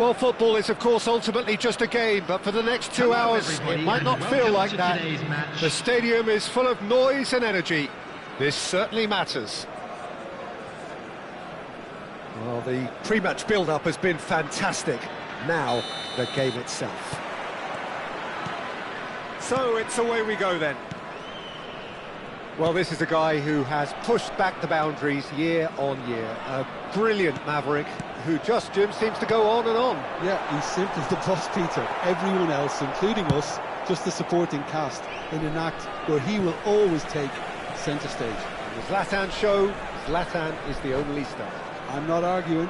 Well, football is, of course, ultimately just a game, but for the next 2 hours, it might not feel like that. The stadium is full of noise and energy. This certainly matters. Well, the pre-match build-up has been fantastic. Now, the game itself. So, it's away we go then. Well, this is a guy who has pushed back the boundaries year on year. A brilliant maverick who just, Jim, seems to go on and on. Yeah, he's simply the boss, Peter. Everyone else, including us, just a supporting cast in an act where he will always take centre stage. In the Zlatan show, Zlatan is the only star. I'm not arguing.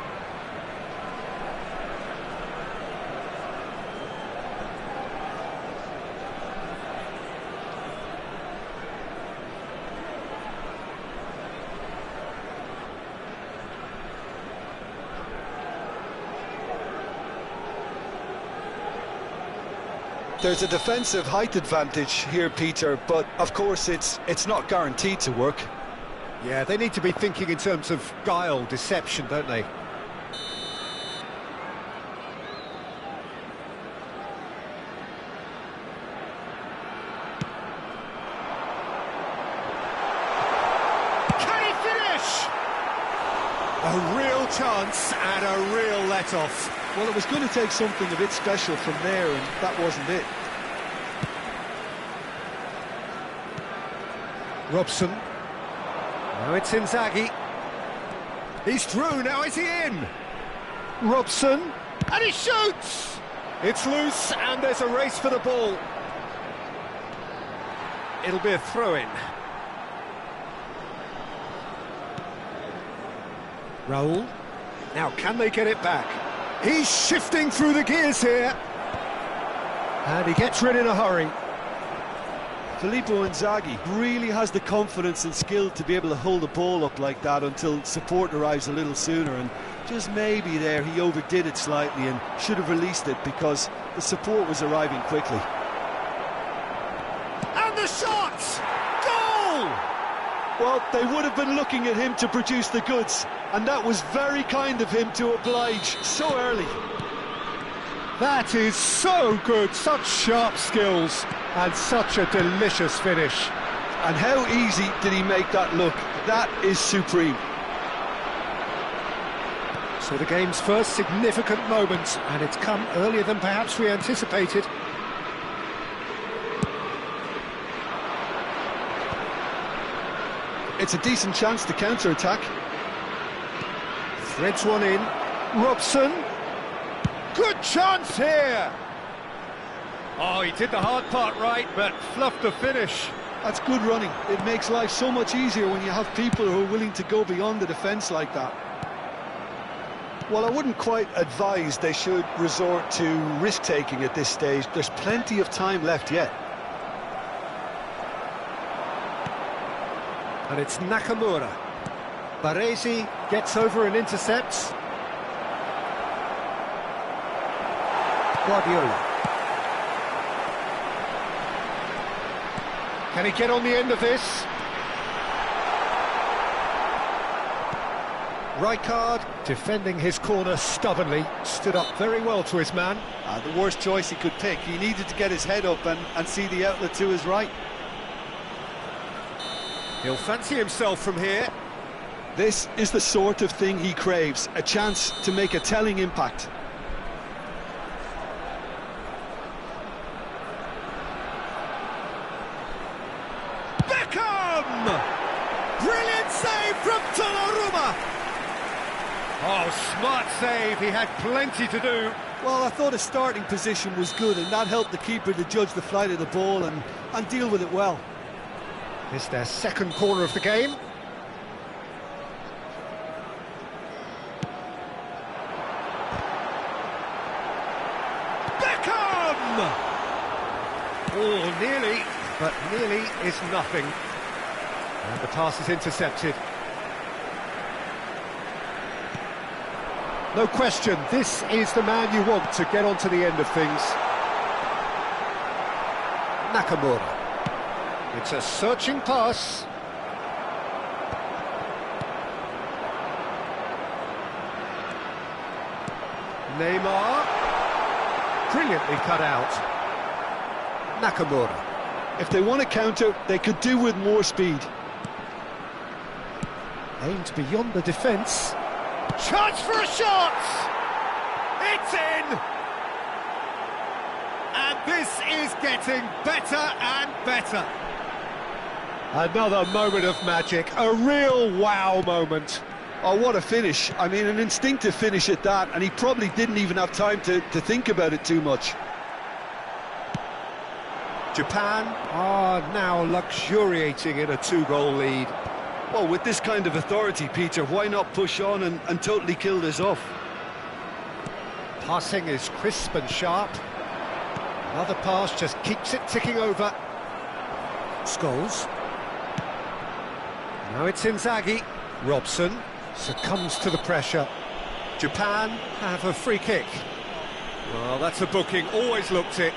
There's a defensive height advantage here, Peter, but of course it's not guaranteed to work. Yeah, they need to be thinking in terms of guile, deception, don't they? Can he finish? A real chance and a real let-off. Well, it was going to take something a bit special from there, and that wasn't it. Robson. Now it's Inzaghi. He's through, now is he in? Robson. And he shoots! It's loose, and there's a race for the ball. It'll be a throw-in. Raul. Now, can they get it back? He's shifting through the gears here. And he gets rid in a hurry. Filippo Inzaghi really has the confidence and skill to be able to hold the ball up like that until support arrives a little sooner, and just maybe there he overdid it slightly and should have released it because the support was arriving quickly. And the shot! Goal! Well, they would have been looking at him to produce the goods, and that was very kind of him to oblige so early. That is so good, such sharp skills, and such a delicious finish. And how easy did he make that look? That is supreme. So the game's first significant moment, and it's come earlier than perhaps we anticipated. It's a decent chance to counter-attack. Threads one in. Robson. Good chance here! Oh, he did the hard part right, but fluffed the finish. That's good running. It makes life so much easier when you have people who are willing to go beyond the defence like that. Well, I wouldn't quite advise they should resort to risk-taking at this stage. There's plenty of time left yet. And it's Nakamura. Baresi gets over and intercepts. Guardiola. Can he get on the end of this? Rijkaard, defending his corner stubbornly, stood up very well to his man. The worst choice he could pick. He needed to get his head up and see the outlet to his right. He'll fancy himself from here. This is the sort of thing he craves, a chance to make a telling impact. Brilliant save from Donnarumma! Oh, smart save, he had plenty to do. Well, I thought his starting position was good, and that helped the keeper to judge the flight of the ball and deal with it well. It's their second corner of the game. Beckham! Oh, nearly, but nearly is nothing. And the pass is intercepted. No question, this is the man you want to get onto the end of things. Nakamura. It's a searching pass. Neymar. Brilliantly cut out. Nakamura. If they want to counter, they could do with more speed. Aimed beyond the defence. Chance for a shot! It's in! And this is getting better and better. Another moment of magic, a real wow moment. Oh, what a finish. I mean, an instinctive finish at that, and he probably didn't even have time to think about it too much. Japan are now luxuriating in a 2-goal lead. Well, with this kind of authority, Peter, why not push on and totally kill this off? Passing is crisp and sharp. Another pass just keeps it ticking over. Scholes. Now it's Inzaghi. Robson succumbs to the pressure. Japan have a free kick. Well, that's a booking, always looked it.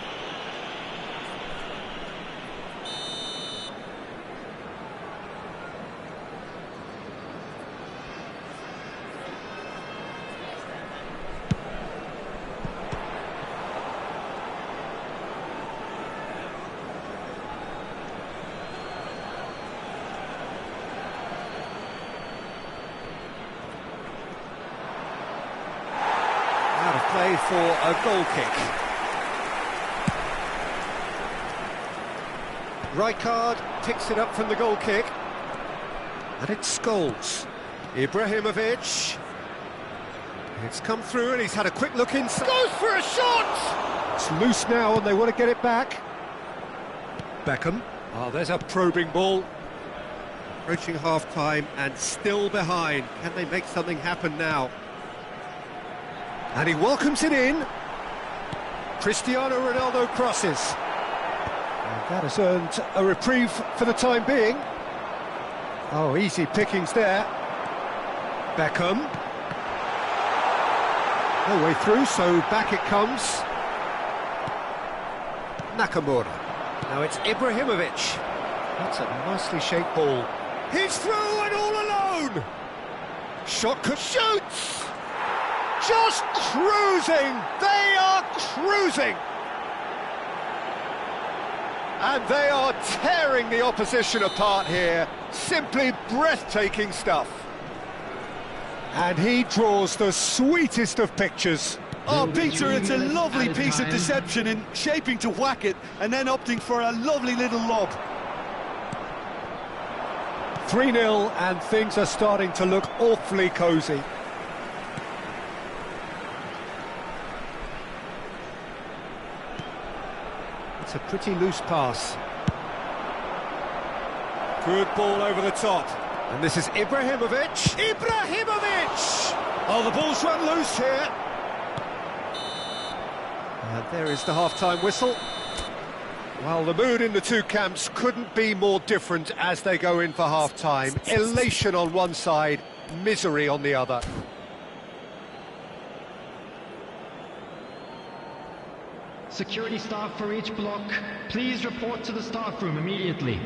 Play for a goal kick. Rijkaard picks it up from the goal kick. And it's Scholes. Ibrahimovic. It's come through and he's had a quick look inside. Goes for a shot! It's loose now and they want to get it back. Beckham. Oh, there's a probing ball. Approaching half-time and still behind. Can they make something happen now? And he welcomes it in. Cristiano Ronaldo crosses. And that has earned a reprieve for the time being. Oh, easy pickings there. Beckham. No way through, so back it comes. Nakamura. Now it's Ibrahimovic. That's a nicely shaped ball. He's through and all alone! Shot could shoots! Just cruising! They are cruising! And they are tearing the opposition apart here. Simply breathtaking stuff. And he draws the sweetest of pictures. Oh, Peter, it's a lovely piece of deception in shaping to whack it and then opting for a lovely little lob. 3-0 and things are starting to look awfully cosy. It's a pretty loose pass. Good ball over the top. And this is Ibrahimovic. Ibrahimovic! Oh, the ball's run loose here. And there is the half-time whistle. Well, the mood in the two camps couldn't be more different as they go in for half-time. Elation on one side, misery on the other. Security staff for each block, please report to the staff room immediately.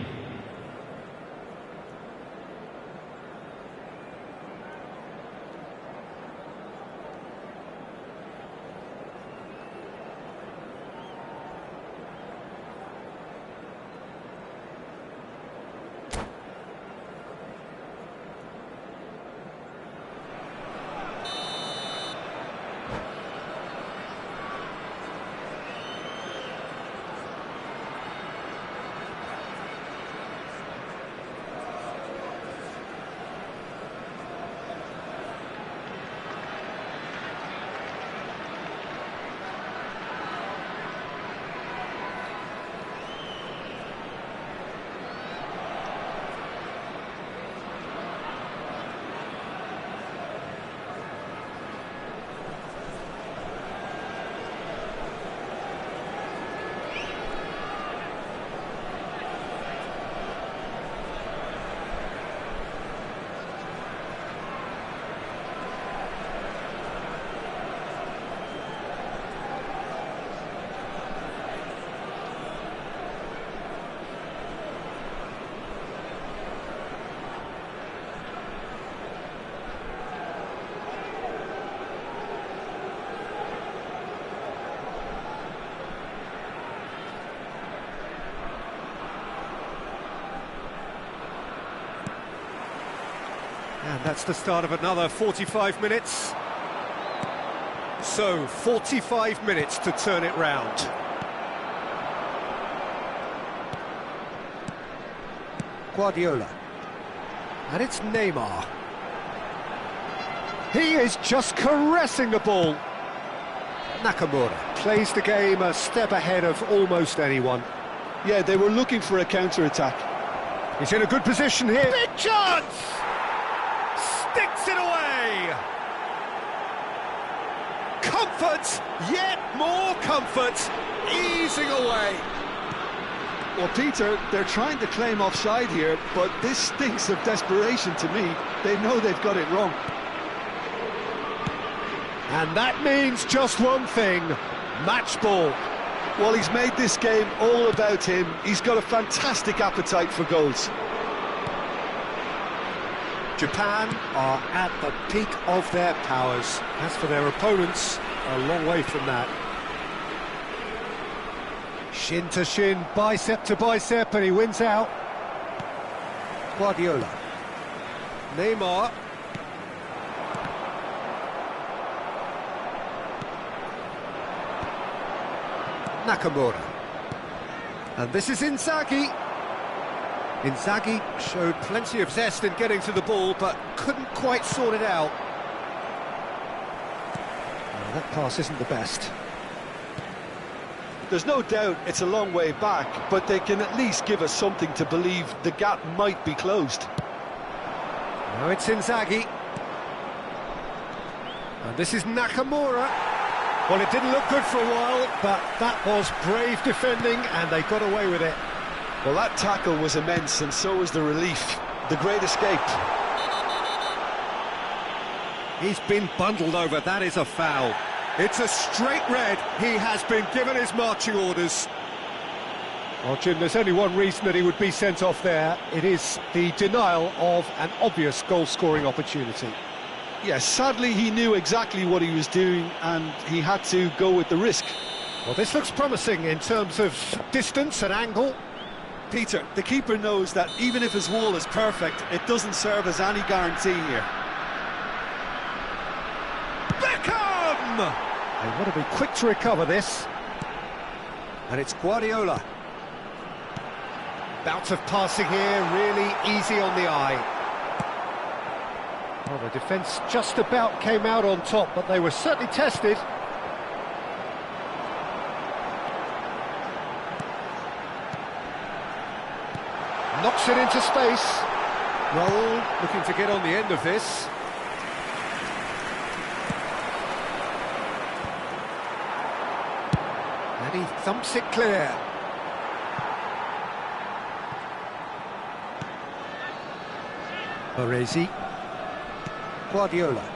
And that's the start of another 45 minutes. So, 45 minutes to turn it round. Guardiola. And it's Neymar. He is just caressing the ball. Nakamura plays the game a step ahead of almost anyone. Yeah, they were looking for a counter-attack. He's in a good position here. Big chance! Sticks it away! Comfort, yet more comfort, easing away. Well, Peter, they're trying to claim offside here, but this stinks of desperation to me. They know they've got it wrong. And that means just one thing, match ball. Well, he's made this game all about him. He's got a fantastic appetite for goals. Japan are at the peak of their powers. As for their opponents, a long way from that. Shin to shin, bicep to bicep, and he wins out. Guardiola. Neymar. Nakamura. And this is Inzaghi. Inzaghi showed plenty of zest in getting to the ball, but couldn't quite sort it out. Well, that pass isn't the best. There's no doubt it's a long way back, but they can at least give us something to believe the gap might be closed. Now it's Inzaghi. And this is Nakamura. Well, it didn't look good for a while, but that was brave defending, and they got away with it. Well, that tackle was immense, and so was the relief. The great escape. He's been bundled over. That is a foul. It's a straight red. He has been given his marching orders. Well, Jim, there's only one reason that he would be sent off there. It is the denial of an obvious goal-scoring opportunity. Yes, sadly he knew exactly what he was doing, and he had to go with the risk. Well, this looks promising in terms of distance and angle. Peter, the keeper knows that even if his wall is perfect, it doesn't serve as any guarantee here. Beckham! They want to be quick to recover this. And it's Guardiola. Bout of passing here, really easy on the eye. Well, the defence just about came out on top, but they were certainly tested. Knocks it into space. Raul looking to get on the end of this. And he thumps it clear. Baresi. Guardiola.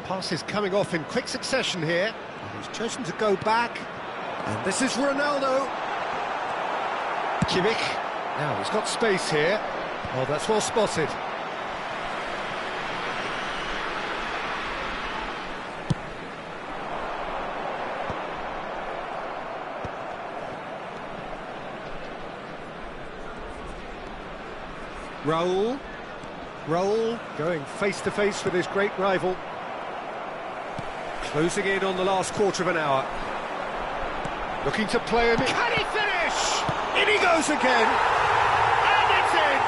Pass is coming off in quick succession here. And he's chosen to go back. And this is Ronaldo. Kimmich. Now he's got space here. Oh, that's well spotted. Raul. Raul going face-to-face with his great rival. Closing in on the last quarter of an hour. Looking to play him. Can he finish? In he goes again. And it's in!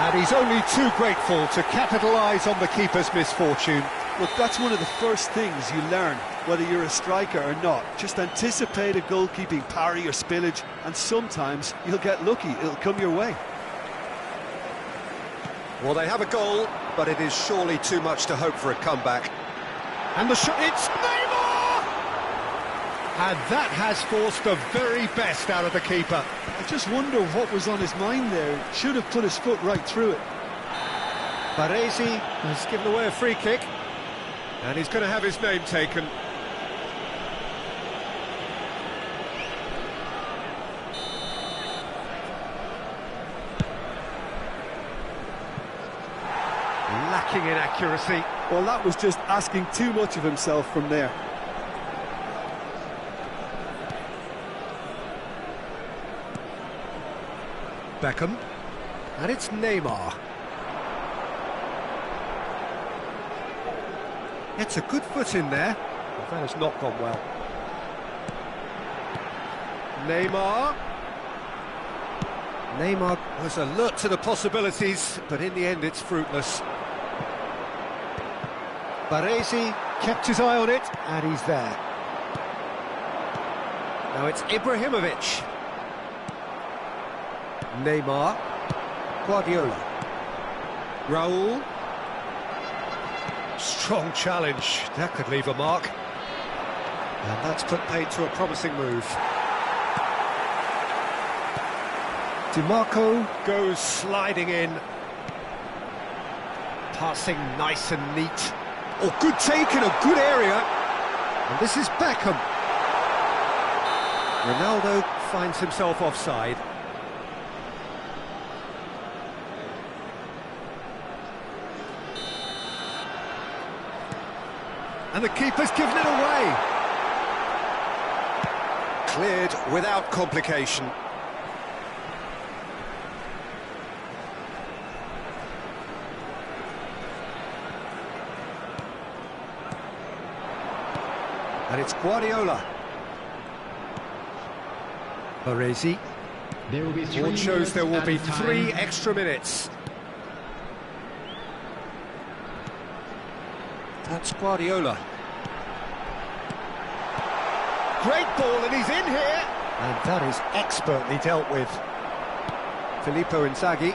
And he's only too grateful to capitalise on the keeper's misfortune. Look, that's one of the first things you learn, whether you're a striker or not. Just anticipate a goalkeeping parry or spillage, and sometimes you'll get lucky, it'll come your way. Well, they have a goal, but it is surely too much to hope for a comeback. And the shot, it's Neymar! And that has forced the very best out of the keeper. I just wonder what was on his mind there. Should have put his foot right through it. Baresi has given away a free kick, and he's going to have his name taken. Lacking in accuracy. Well, that was just asking too much of himself from there. Beckham. And it's Neymar. It's a good foot in there. But that has not gone well. Neymar. Neymar was alert to the possibilities, but in the end it's fruitless. Baresi kept his eye on it, and he's there. Now it's Ibrahimovic. Neymar. Guardiola. Raul. Strong challenge. That could leave a mark. And that's put paid to a promising move. DiMarco goes sliding in. Passing nice and neat. Oh, good take in a good area. And this is Beckham. Ronaldo finds himself offside. And the keeper's given it away. Cleared without complication. And it's Guardiola. Baresi. There will be 3 Board shows minutes there will be added 3 time. extra minutes. That's Guardiola. Great ball, and he's in here. And that is expertly dealt with. Filippo Inzaghi.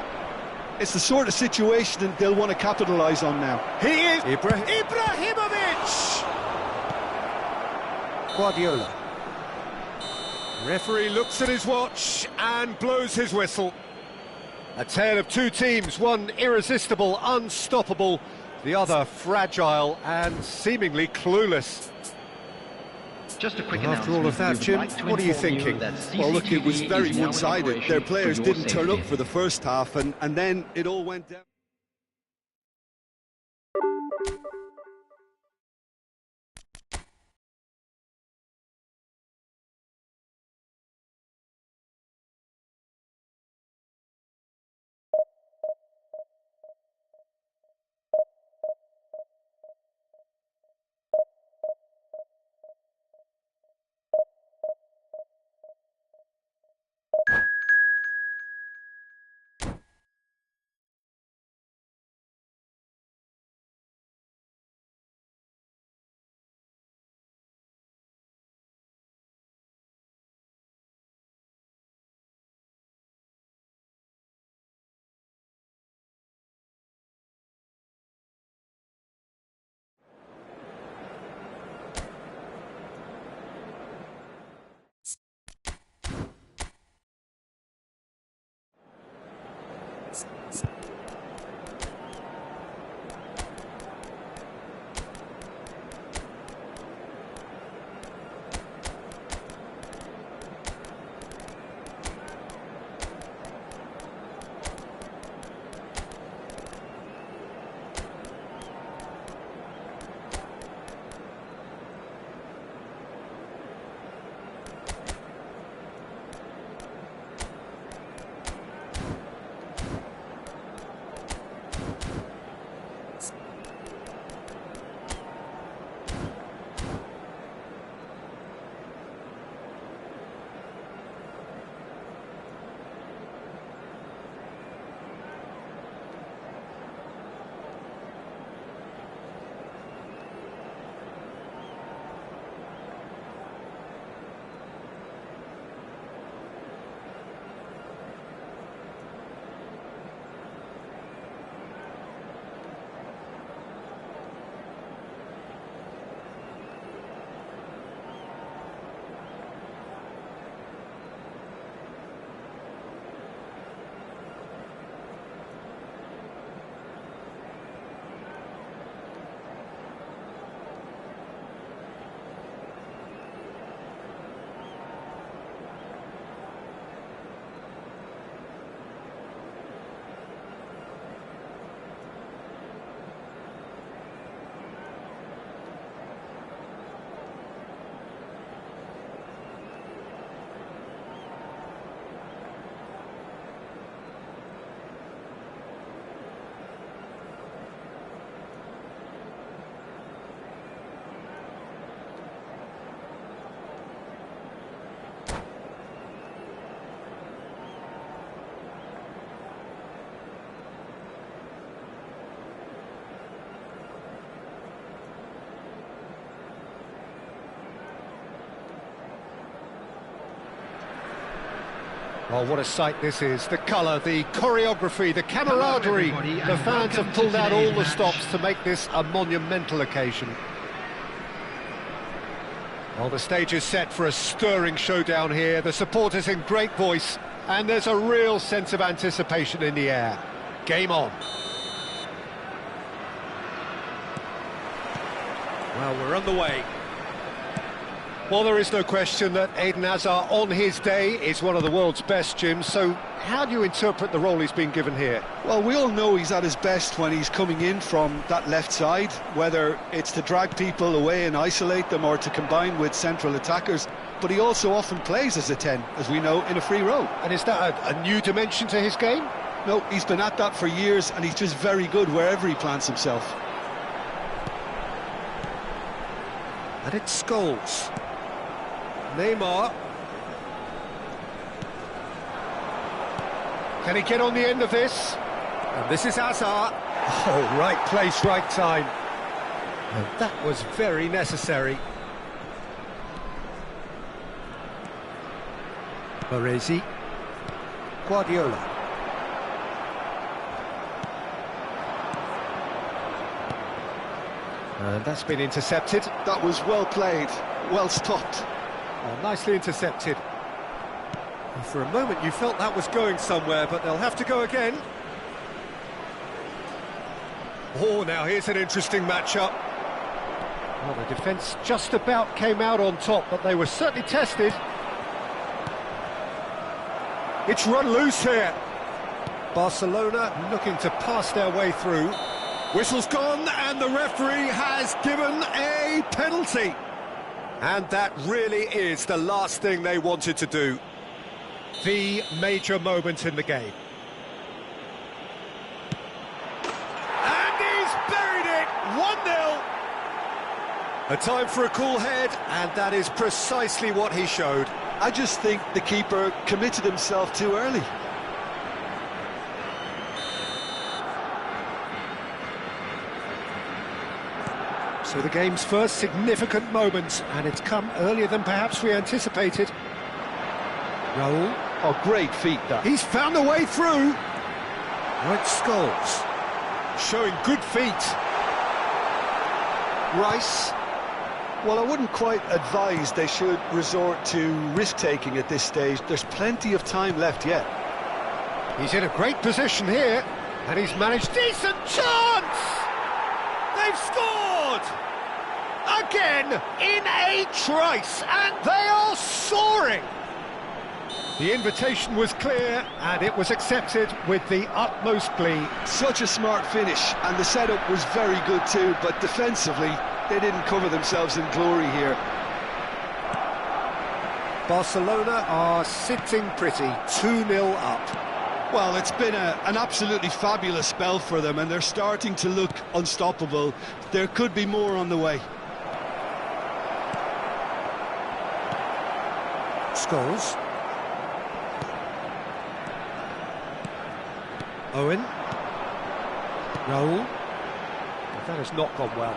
It's the sort of situation that they'll want to capitalise on now. He is Ibrahimovic! Guardiola. Referee looks at his watch and blows his whistle. A tale of 2 teams, one irresistible, unstoppable, the other fragile and seemingly clueless. Just a quick And after all of that, Jim, what are you thinking? Well, look, it was CCTV very is now in one-sided. operation Their for players your didn't turn up safety. for the first half, and then it all went down. Oh, what a sight this is. The colour, the choreography, the camaraderie. The fans have pulled out all the stops to make this a monumental occasion. Well, the stage is set for a stirring showdown here. The supporters in great voice, and there's a real sense of anticipation in the air. Game on. Well, we're underway. Well, there is no question that Eden Hazard on his day is one of the world's best, Jim, so how do you interpret the role he's been given here? Well, we all know he's at his best when he's coming in from that left side, whether it's to drag people away and isolate them or to combine with central attackers, but he also often plays as a 10, as we know, in a free role. And is that a new dimension to his game? No, he's been at that for years, and he's just very good wherever he plants himself. And it's Scholes. Neymar. Can he get on the end of this? And this is Hazard. Oh, right place, right time. And that was very necessary. Baresi. Guardiola. And that's been intercepted. That was well played, well stopped. Oh, nicely intercepted. And for a moment you felt that was going somewhere, but they'll have to go again. Oh, now here's an interesting matchup. Well, the defence just about came out on top, but they were certainly tested. It's run loose here. Barcelona looking to pass their way through. Whistle's gone, and the referee has given a penalty. And that really is the last thing they wanted to do. The major moment in the game. And he's buried it! 1-0. A time for a cool head, and that is precisely what he showed. I just think the keeper committed himself too early. So the game's first significant moment, and it's come earlier than perhaps we anticipated. Raul. Oh, great feat, that. He's found a way through. Right, Scholes. Showing good feet. Rice. Well, I wouldn't quite advise they should resort to risk-taking at this stage. There's plenty of time left yet. He's in a great position here, and he's managed... Decent chance! They've scored! Again, in a trice, and they are soaring! The invitation was clear, and it was accepted with the utmost glee. Such a smart finish, and the setup was very good too, but defensively, they didn't cover themselves in glory here. Barcelona are sitting pretty, 2-0 up. Well, it's been an absolutely fabulous spell for them, and they're starting to look unstoppable. There could be more on the way. Scholes. Owen. Raul. That has not gone well.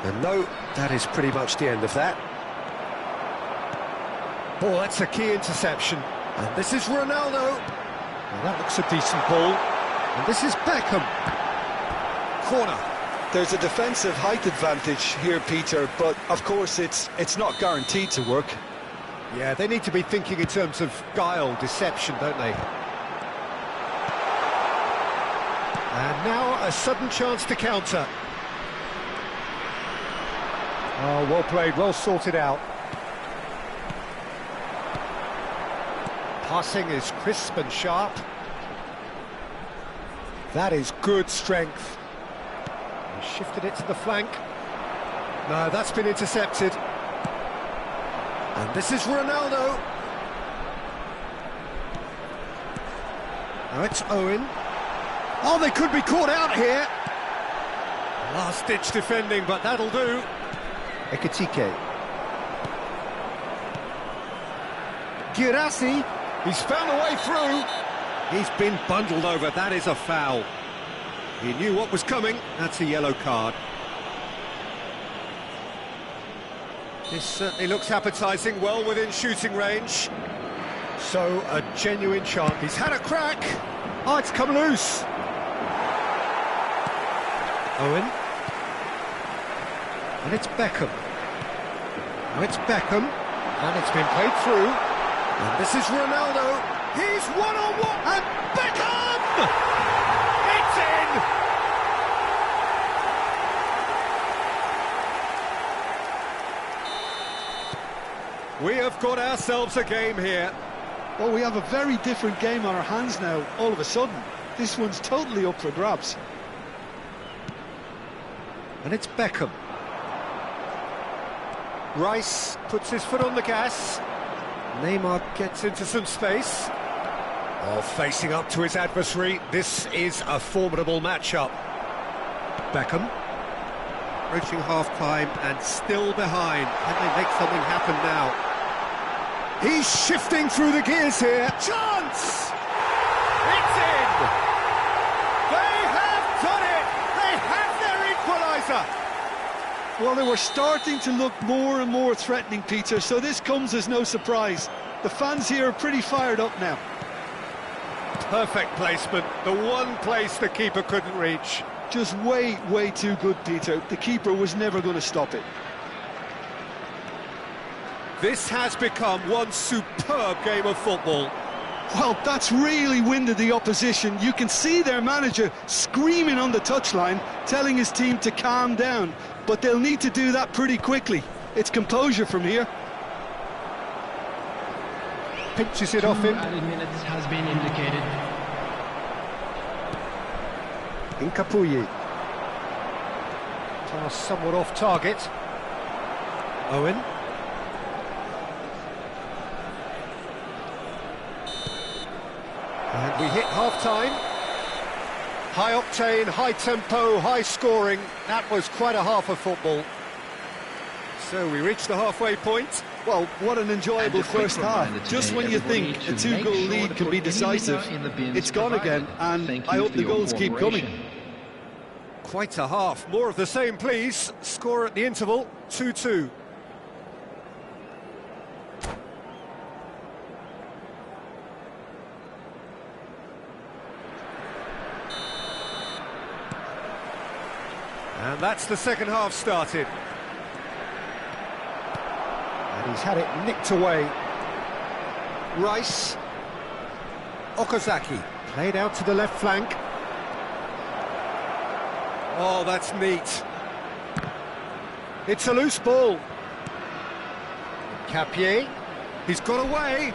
And no, that is pretty much the end of that. Oh, that's a key interception. And this is Ronaldo. Well, that looks a decent ball. And this is Beckham. Corner. There's a defensive height advantage here, Peter, but of course it's not guaranteed to work. Yeah, they need to be thinking in terms of guile, deception, don't they? And now a sudden chance to counter. Oh, well played, well sorted out. Passing is crisp and sharp. That is good strength. He shifted it to the flank. No, that's been intercepted. And this is Ronaldo. Now it's Owen. Oh, they could be caught out here. Last-ditch defending, but that'll do. Ekitike. Girassi. He's found a way through. He's been bundled over. That is a foul. He knew what was coming. That's a yellow card. This certainly looks appetising, well within shooting range. So, a genuine chance. He's had a crack. Oh, it's come loose. Owen. And it's Beckham. Now it's Beckham. And it's been played through. And this is Ronaldo. He's one-on-one. And Beckham! It's in! We have got ourselves a game here. Well, we have a very different game on our hands now, all of a sudden. This one's totally up for grabs. And it's Beckham. Rice puts his foot on the gas. Neymar gets into some space. Oh, facing up to his adversary. This is a formidable matchup. Beckham. Reaching half-time and still behind. Can they make something happen now? He's shifting through the gears here. Chance! It's in! They have done it! They have their equaliser! Well, they were starting to look more and more threatening, Peter, so this comes as no surprise. The fans here are pretty fired up now. Perfect placement, the one place the keeper couldn't reach. Just way, way too good, Peter. The keeper was never going to stop it. This has become one superb game of football. Well, that's really winded the opposition. You can see their manager screaming on the touchline, telling his team to calm down. But they'll need to do that pretty quickly. It's composure from here. Pinches it off him. Added minutes has been indicated. Incapuyi. Pass somewhat off target. Owen. And we hit half-time. High octane, high tempo, high scoring. That was quite a half of football. So we reached the halfway point. Well, what an enjoyable first half. Just when you think a two-goal lead can be decisive, it's gone again, and I hope the goals keep coming. Quite a half. More of the same, please. Score at the interval, 2-2. And that's the second half started. And he's had it nicked away. Rice. Okazaki. Played out to the left flank. Oh, that's neat. It's a loose ball. Capier. He's got away.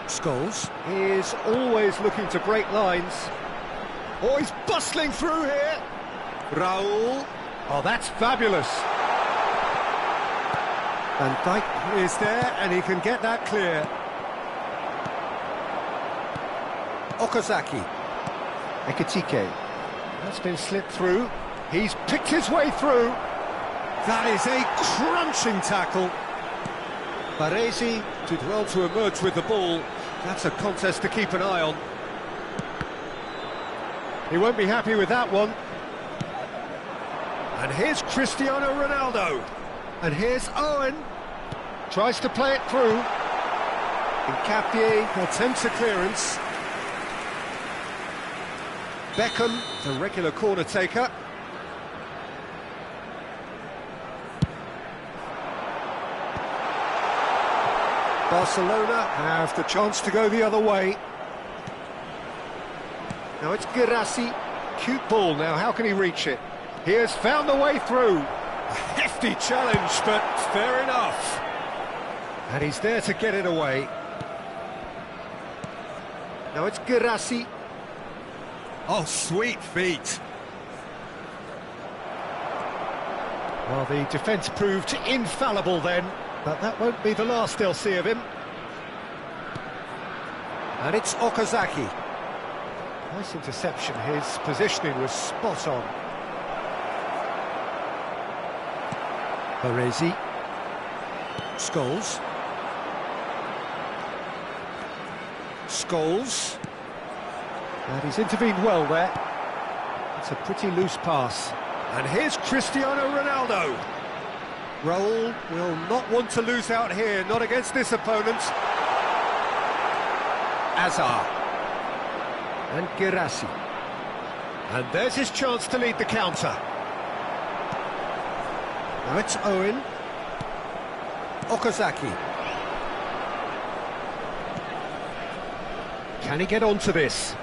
Scholes is always looking to break lines. Oh, he's bustling through here. Raul. Oh, that's fabulous. Van Dijk is there, and he can get that clear. Okazaki. Ekitike. That's been slipped through. He's picked his way through. That is a crunching tackle. Baresi did well to emerge with the ball. That's a contest to keep an eye on. He won't be happy with that one. And here's Cristiano Ronaldo. And here's Owen. Tries to play it through. Capier attempts a clearance. Beckham, the regular corner taker. Barcelona have the chance to go the other way. Now it's Girassi. Cute ball now, how can he reach it? He has found the way through. A hefty challenge, but fair enough. And he's there to get it away. Now it's Girassi. Oh, sweet feet. Well, the defence proved infallible then, but that won't be the last they'll see of him. And it's Okazaki. Nice interception, his positioning was spot on. Baresi. Scholes. Scholes. And he's intervened well there. It's a pretty loose pass. And here's Cristiano Ronaldo. Raul will not want to lose out here, not against this opponent. Azar. And Girassi. And there's his chance to lead the counter. Now it's Owen. Okazaki. Can he get onto this?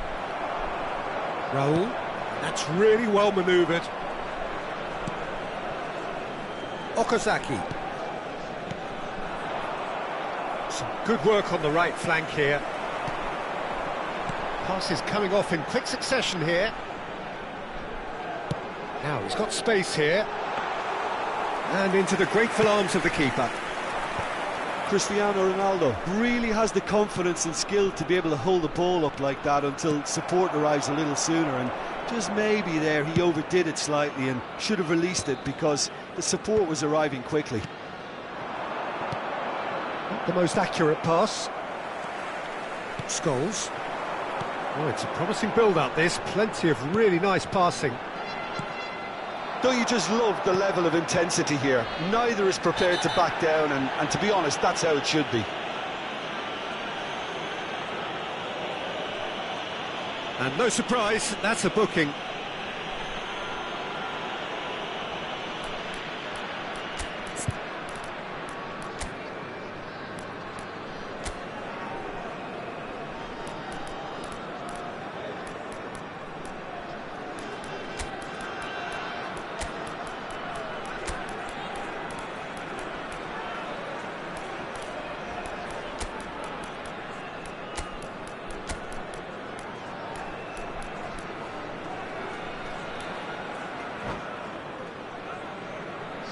Raul. That's really well manoeuvred. Okazaki. Some good work on the right flank here. Passes coming off in quick succession here. Now he's got space here. And into the grateful arms of the keeper. Cristiano Ronaldo really has the confidence and skill to be able to hold the ball up like that until support arrives a little sooner, and just maybe there he overdid it slightly and should have released it because the support was arriving quickly. Not the most accurate pass. Scholes. Oh, it's a promising build-up this, plenty of really nice passing. Don't you just love the level of intensity here? Neither is prepared to back down, and to be honest, that's how it should be. And no surprise, that's a booking.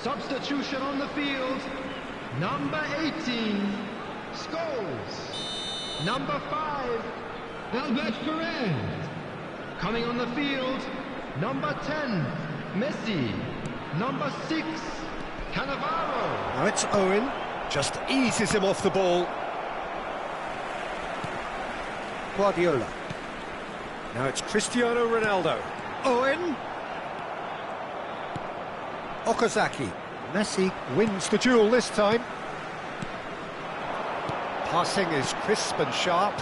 Substitution on the field. Number 18, Scholes. Number 5, Albert Ferrer. Coming on the field, number 10, Messi. Number 6, Cannavaro. Now it's Owen, just eases him off the ball. Guardiola. Now it's Cristiano Ronaldo. Owen. Okazaki. Messi wins the duel this time. Passing is crisp and sharp.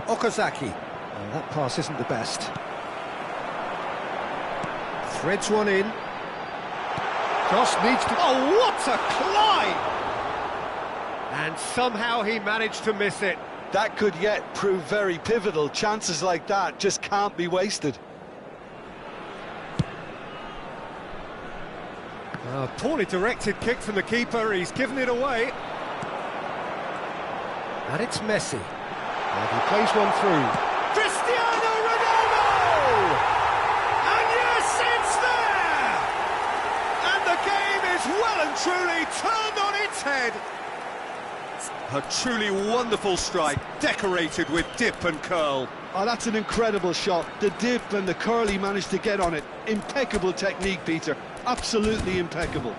Okazaki. Oh, that pass isn't the best. Threads one in. Cross needs to... Oh, what a climb! And somehow he managed to miss it. That could yet prove very pivotal. Chances like that just can't be wasted. A poorly directed kick from the keeper, he's given it away. And it's Messi. And he plays one through. Cristiano Ronaldo! And yes, it's there! And the game is well and truly turned on its head. A truly wonderful strike, decorated with dip and curl. Oh, that's an incredible shot. The dip and the curl he managed to get on it. Impeccable technique, Peter. Absolutely impeccable.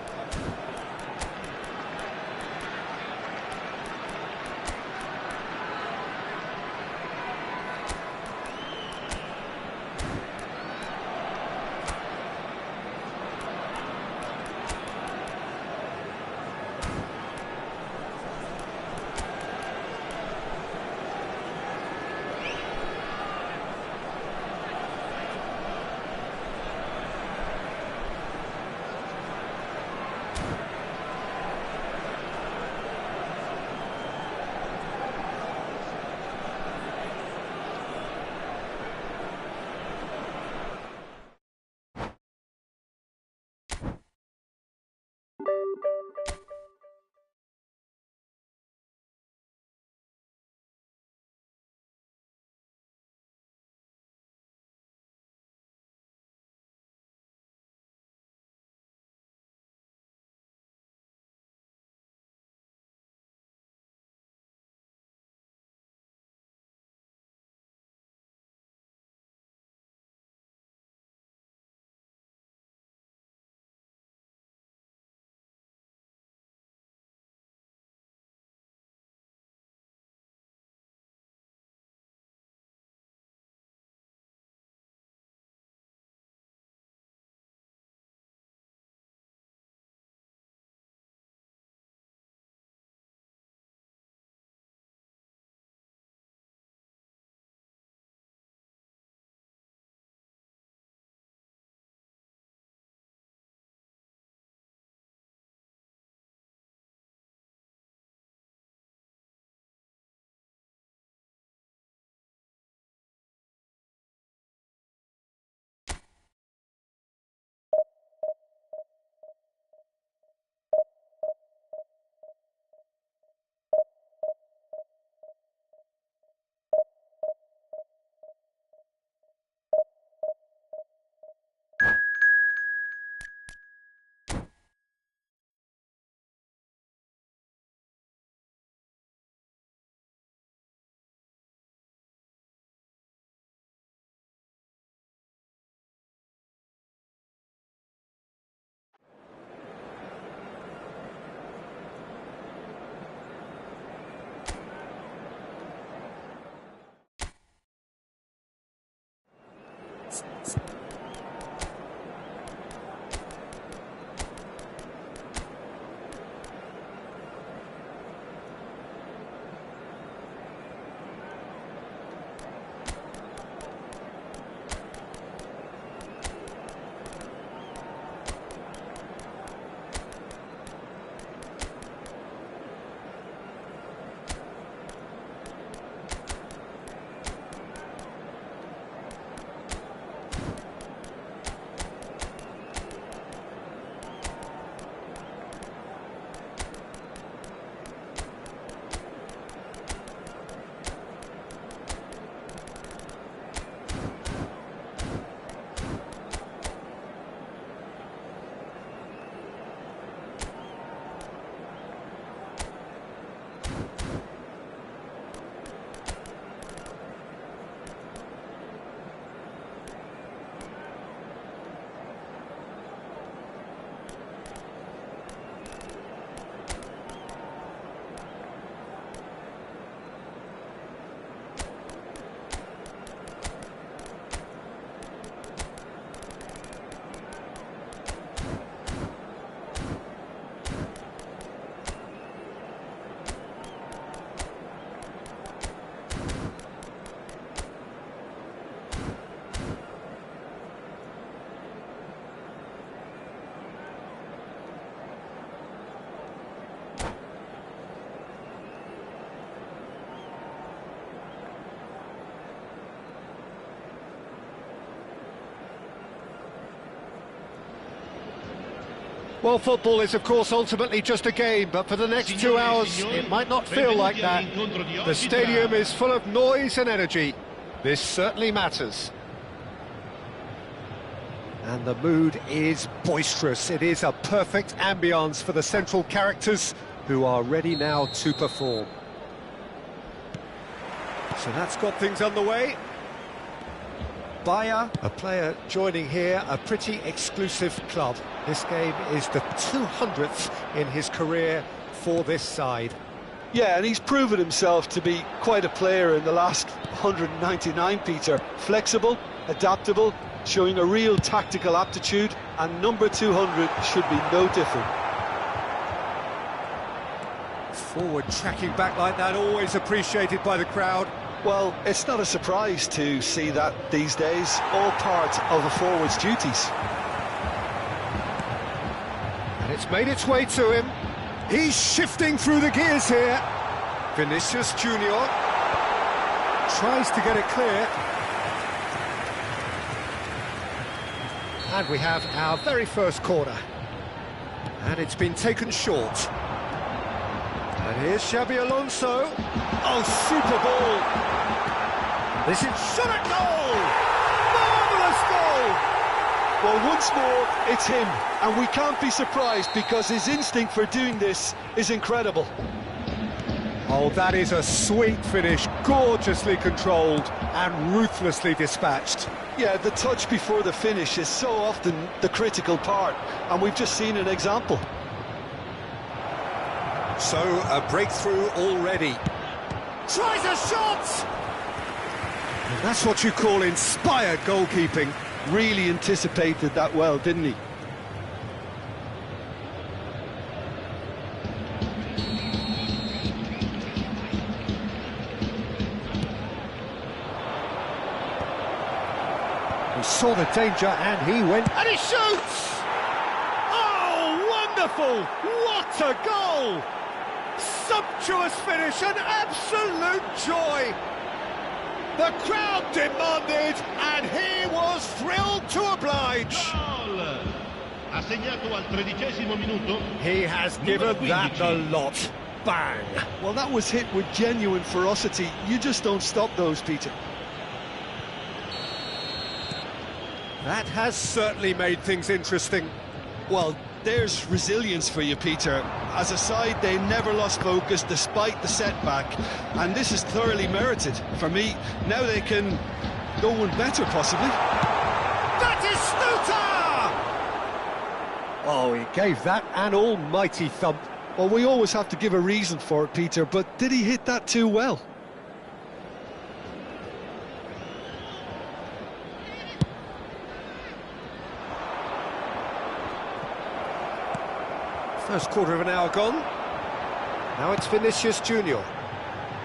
Well, football is, of course, ultimately just a game, but for the next 2 hours, it might not feel like that. The stadium is full of noise and energy. This certainly matters. And the mood is boisterous. It is a perfect ambience for the central characters who are ready now to perform. So that's got things underway. Bayer, a player joining here, a pretty exclusive club. This game is the 200th in his career for this side. Yeah, and he's proven himself to be quite a player in the last 199, Peter. Flexible, adaptable, showing a real tactical aptitude, and number 200 should be no different. Forward tracking back like that, always appreciated by the crowd. Well, it's not a surprise to see that these days, all part of a forward's duties. And it's made its way to him. He's shifting through the gears here. Vinicius Junior tries to get it clear. And we have our very first corner. And it's been taken short. And here's Xabi Alonso. Oh, super ball. This is shot at goal. Marvellous goal. Well, once more, it's him. And we can't be surprised because his instinct for doing this is incredible. Oh, that is a sweet finish, gorgeously controlled and ruthlessly dispatched. Yeah, the touch before the finish is so often the critical part, and we've just seen an example. So, a breakthrough already. Tries a shot! And that's what you call inspired goalkeeping. Really anticipated that well, didn't he? He saw the danger and he went... And he shoots! Oh, wonderful! What a goal! Sumptuous finish, an absolute joy! The crowd demanded, and he was thrilled to oblige. He has given that the lot. Bang! Well, that was hit with genuine ferocity. You just don't stop those, Peter. That has certainly made things interesting. Well, there's resilience for you, Peter. As a side, they never lost focus despite the setback, and this is thoroughly merited. For me, now they can go one better, possibly. That is Stuta! Oh, he gave that an almighty thump. Well, we always have to give a reason for it, Peter, but did he hit that too well? First quarter of an hour gone. Now it's Vinicius Junior.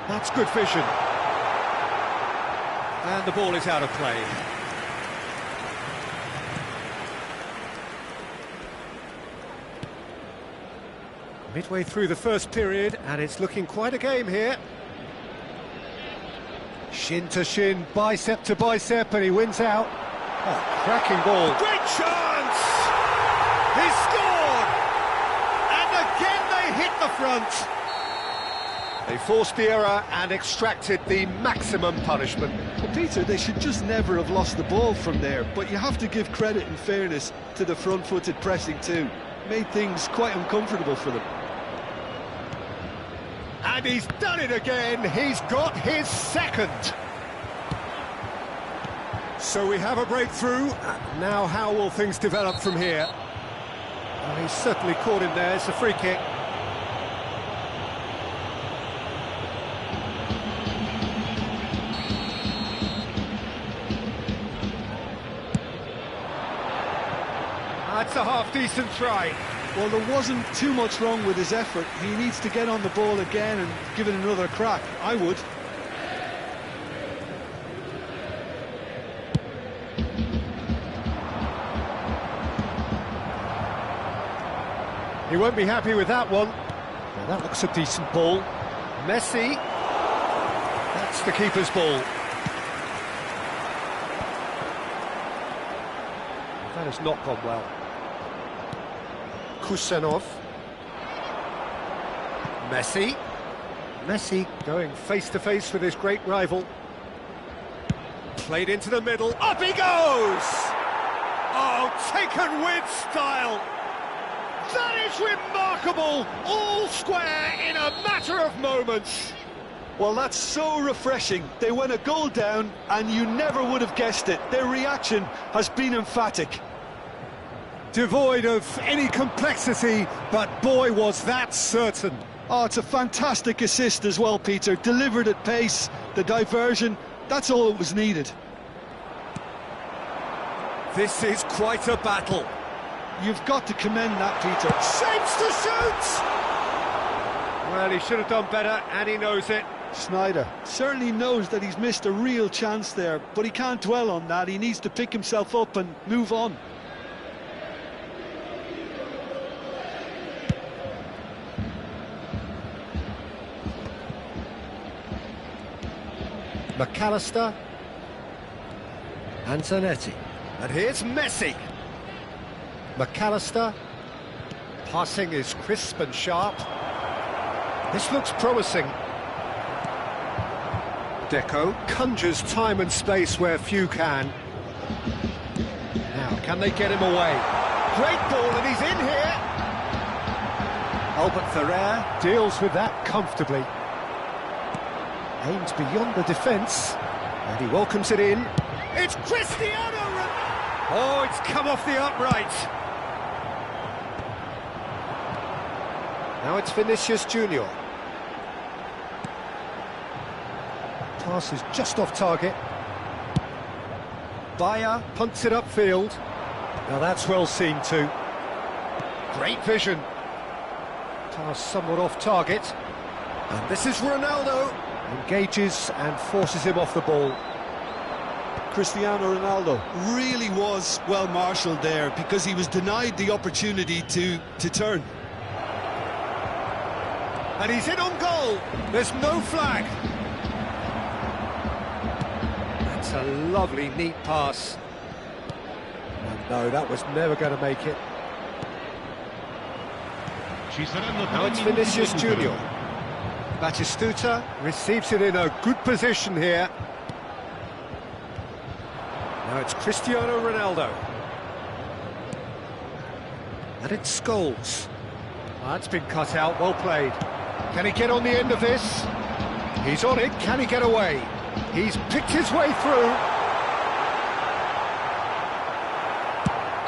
That's good vision. And the ball is out of play. Midway through the first period, and it's looking quite a game here. Shin to shin, bicep to bicep, and he wins out. Oh, cracking ball. Great chance! He scored! Again they hit the front. They forced the error and extracted the maximum punishment. Well, Peter, they should just never have lost the ball from there, but you have to give credit and fairness to the front-footed pressing too. Made things quite uncomfortable for them. And he's done it again. He's got his second. So we have a breakthrough. Now how will things develop from here? Well, he's certainly caught him there. It's a free kick. That's a half-decent try. Well, there wasn't too much wrong with his effort. He needs to get on the ball again and give it another crack. I would. He won't be happy with that one. Now that looks a decent ball. Messi. That's the keeper's ball. That has not gone well. Kusanov. Messi. Messi going face-to-face with his great rival. Played into the middle, up he goes! Oh, taken with style! That is remarkable! All square in a matter of moments! Well, that's so refreshing. They went a goal down, and you never would have guessed it. Their reaction has been emphatic. Devoid of any complexity, but boy, was that certain. Oh, it's a fantastic assist as well, Peter. Delivered at pace, the diversion, that's all that was needed. This is quite a battle. You've got to commend that, Peter. Shapes to shoot! Well, he should have done better, and he knows it. Sneijder certainly knows that he's missed a real chance there, but he can't dwell on that. He needs to pick himself up and move on. McAllister and Zanetti. And here's Messi. McAllister. Passing is crisp and sharp. This looks promising. Deco conjures time and space where few can. Now, can they get him away? Great ball, and he's in here. Albert Ferrer deals with that comfortably. Aims beyond the defence, and he welcomes it in. It's Cristiano Ronaldo! Oh, it's come off the upright. Now it's Vinicius Junior. Pass is just off target. Bayer punts it upfield. Now that's well seen too. Great vision. Pass somewhat off target. And this is Ronaldo. Engages and forces him off the ball. Cristiano Ronaldo really was well marshalled there because he was denied the opportunity to turn. And he's in on goal. There's no flag. That's a lovely, neat pass. And no, that was never going to make it. Now it's Vinicius Junior. Batistuta receives it in a good position here. Now it's Cristiano Ronaldo. And it's Scholes. That's been cut out, well played. Can he get on the end of this? He's on it, can he get away? He's picked his way through.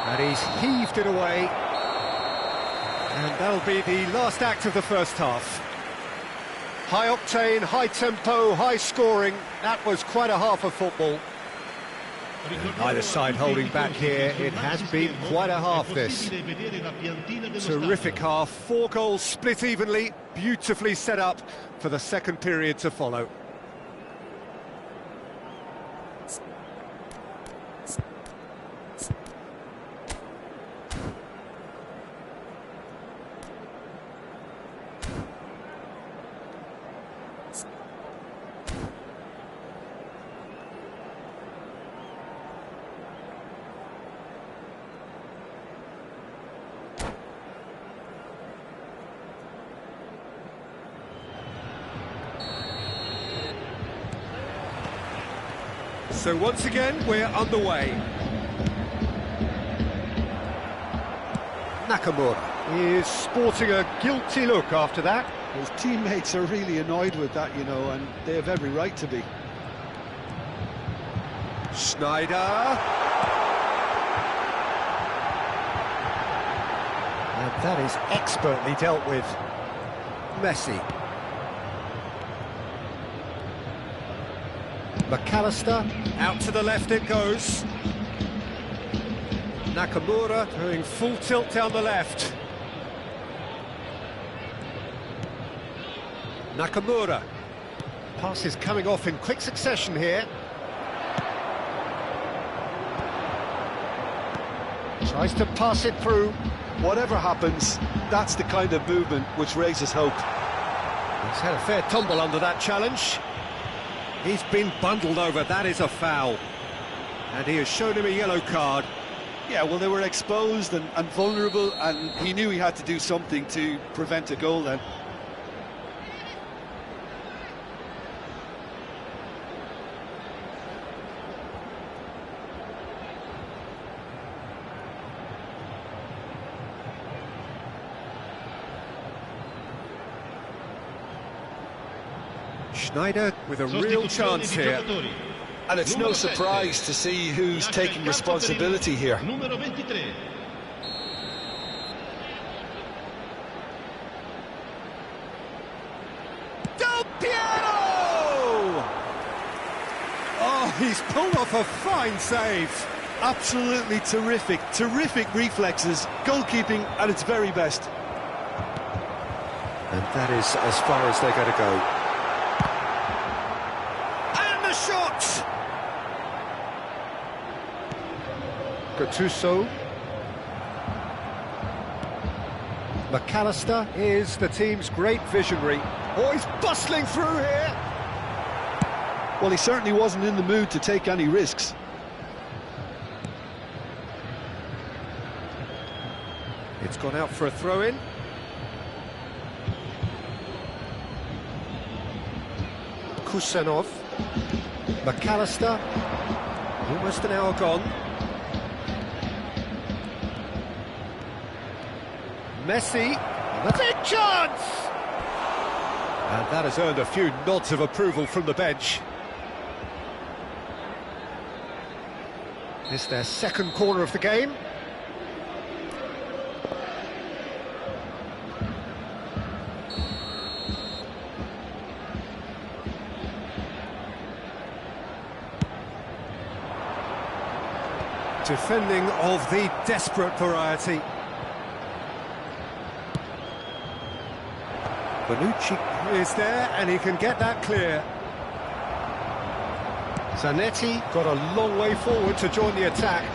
And he's heaved it away. And that'll be the last act of the first half. High octane, high tempo, high scoring. That was quite a half of football. Either side holding back here. It has been quite a half, this. Terrific half. 4 goals split evenly. Beautifully set up for the second period to follow. So once again, we're underway. Nakamura is sporting a guilty look after that. His teammates are really annoyed with that, you know, and they have every right to be. Sneijder. And that is expertly dealt with. Messi. McAllister, out to the left it goes. Nakamura going full tilt down the left. Nakamura. Pass is coming off in quick succession here. Tries to pass it through. Whatever happens, that's the kind of movement which raises hope. He's had a fair tumble under that challenge. He's been bundled over, that is a foul. And he has shown him a yellow card. Yeah, well, they were exposed and vulnerable, and he knew he had to do something to prevent a goal then. Schneider with a real chance here. And it's no surprise to see who's taking responsibility here. Numero 23. Del Piero! Oh, he's pulled off a fine save. Absolutely terrific, terrific reflexes, goalkeeping at its very best. And that is as far as they're going to go. And the shot! Gattuso. McAllister is the team's great visionary. Oh, he's bustling through here! Well, he certainly wasn't in the mood to take any risks. It's gone out for a throw-in. Kusanov. McAllister. Almost an hour gone. Messi. A big chance! And that has earned a few nods of approval from the bench. It's their second corner of the game. Defending of the desperate variety. Bonucci is there, and he can get that clear. Zanetti got a long way forward to join the attack.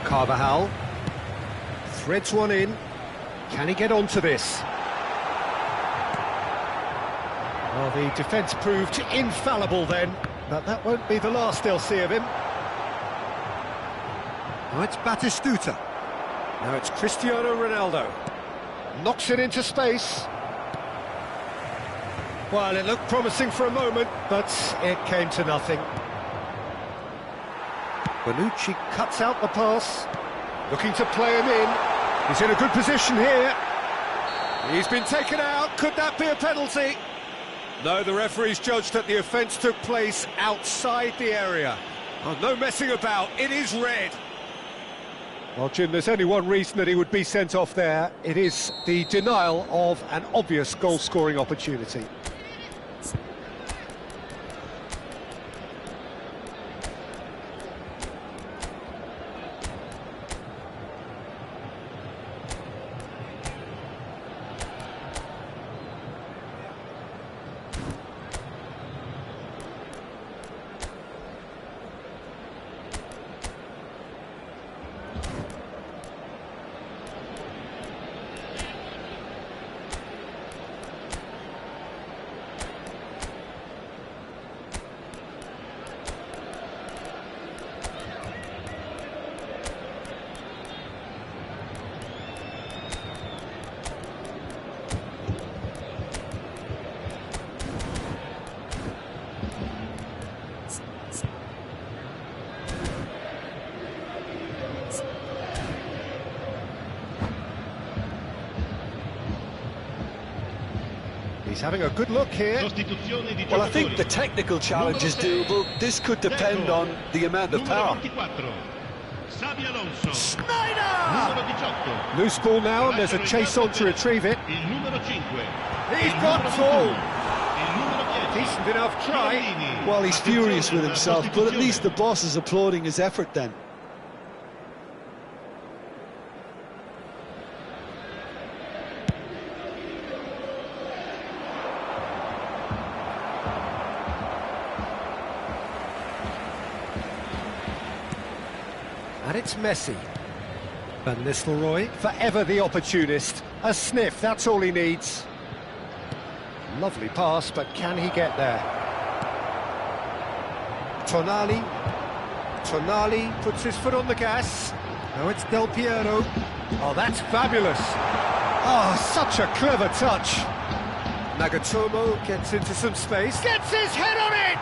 Carvajal threads one in. Can he get onto this? Well, the defence proved infallible then, but that won't be the last they'll see of him. Now it's Batistuta. Now it's Cristiano Ronaldo. Knocks it into space. Well, it looked promising for a moment, but it came to nothing. Bonucci cuts out the pass. Looking to play him in. He's in a good position here. He's been taken out. Could that be a penalty? No, the referee's judged that the offence took place outside the area. Oh, no messing about. It is red. Well, Jim, there's only one reason that he would be sent off there. It is the denial of an obvious goal-scoring opportunity. He's having a good look here. Well, I think the technical challenge is doable. This could depend on the amount of power. Schneider! Loose ball now, and there's a chase on to retrieve it. He's got all. Decent enough try. Well, he's furious with himself, but at least the boss is applauding his effort then. And it's Messi. Van Nistelrooy, forever the opportunist. A sniff, that's all he needs. Lovely pass, but can he get there? Tonali. Tonali puts his foot on the gas. Now it's Del Piero. Oh, that's fabulous. Oh, such a clever touch. Nagatomo gets into some space. Gets his head on it!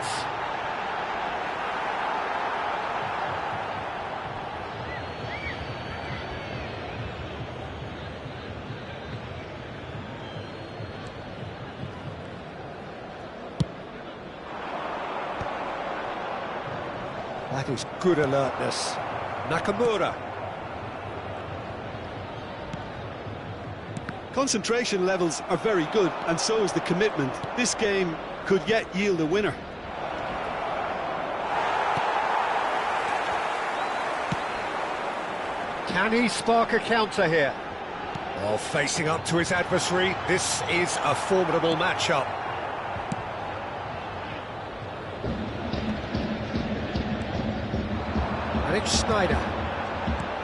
That is good alertness. Nakamura. Concentration levels are very good, and so is the commitment. This game could yet yield a winner. Can he spark a counter here? While facing up to his adversary, this is a formidable matchup. And it's Schneider.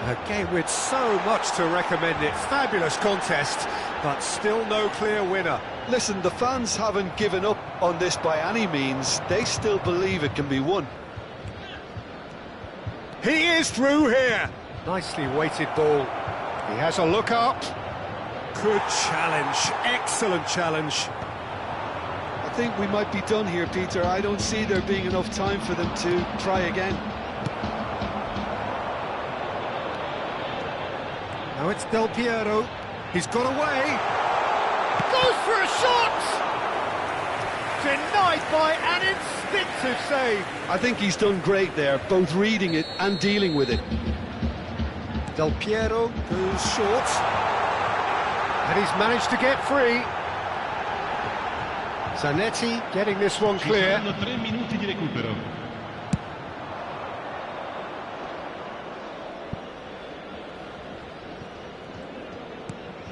A game with so much to recommend it. Fabulous contest, but still no clear winner. Listen, the fans haven't given up on this by any means. They still believe it can be won. He is through here. Nicely weighted ball. He has a look up. Good challenge. Excellent challenge. I think we might be done here, Peter. I don't see there being enough time for them to try again. Now it's Del Piero. He's got away. Goes for a shot! Denied by an instinctive save. I think he's done great there, both reading it and dealing with it. Del Piero goes short. And he's managed to get free. Zanetti getting this one clear. 3 minuti di recupero.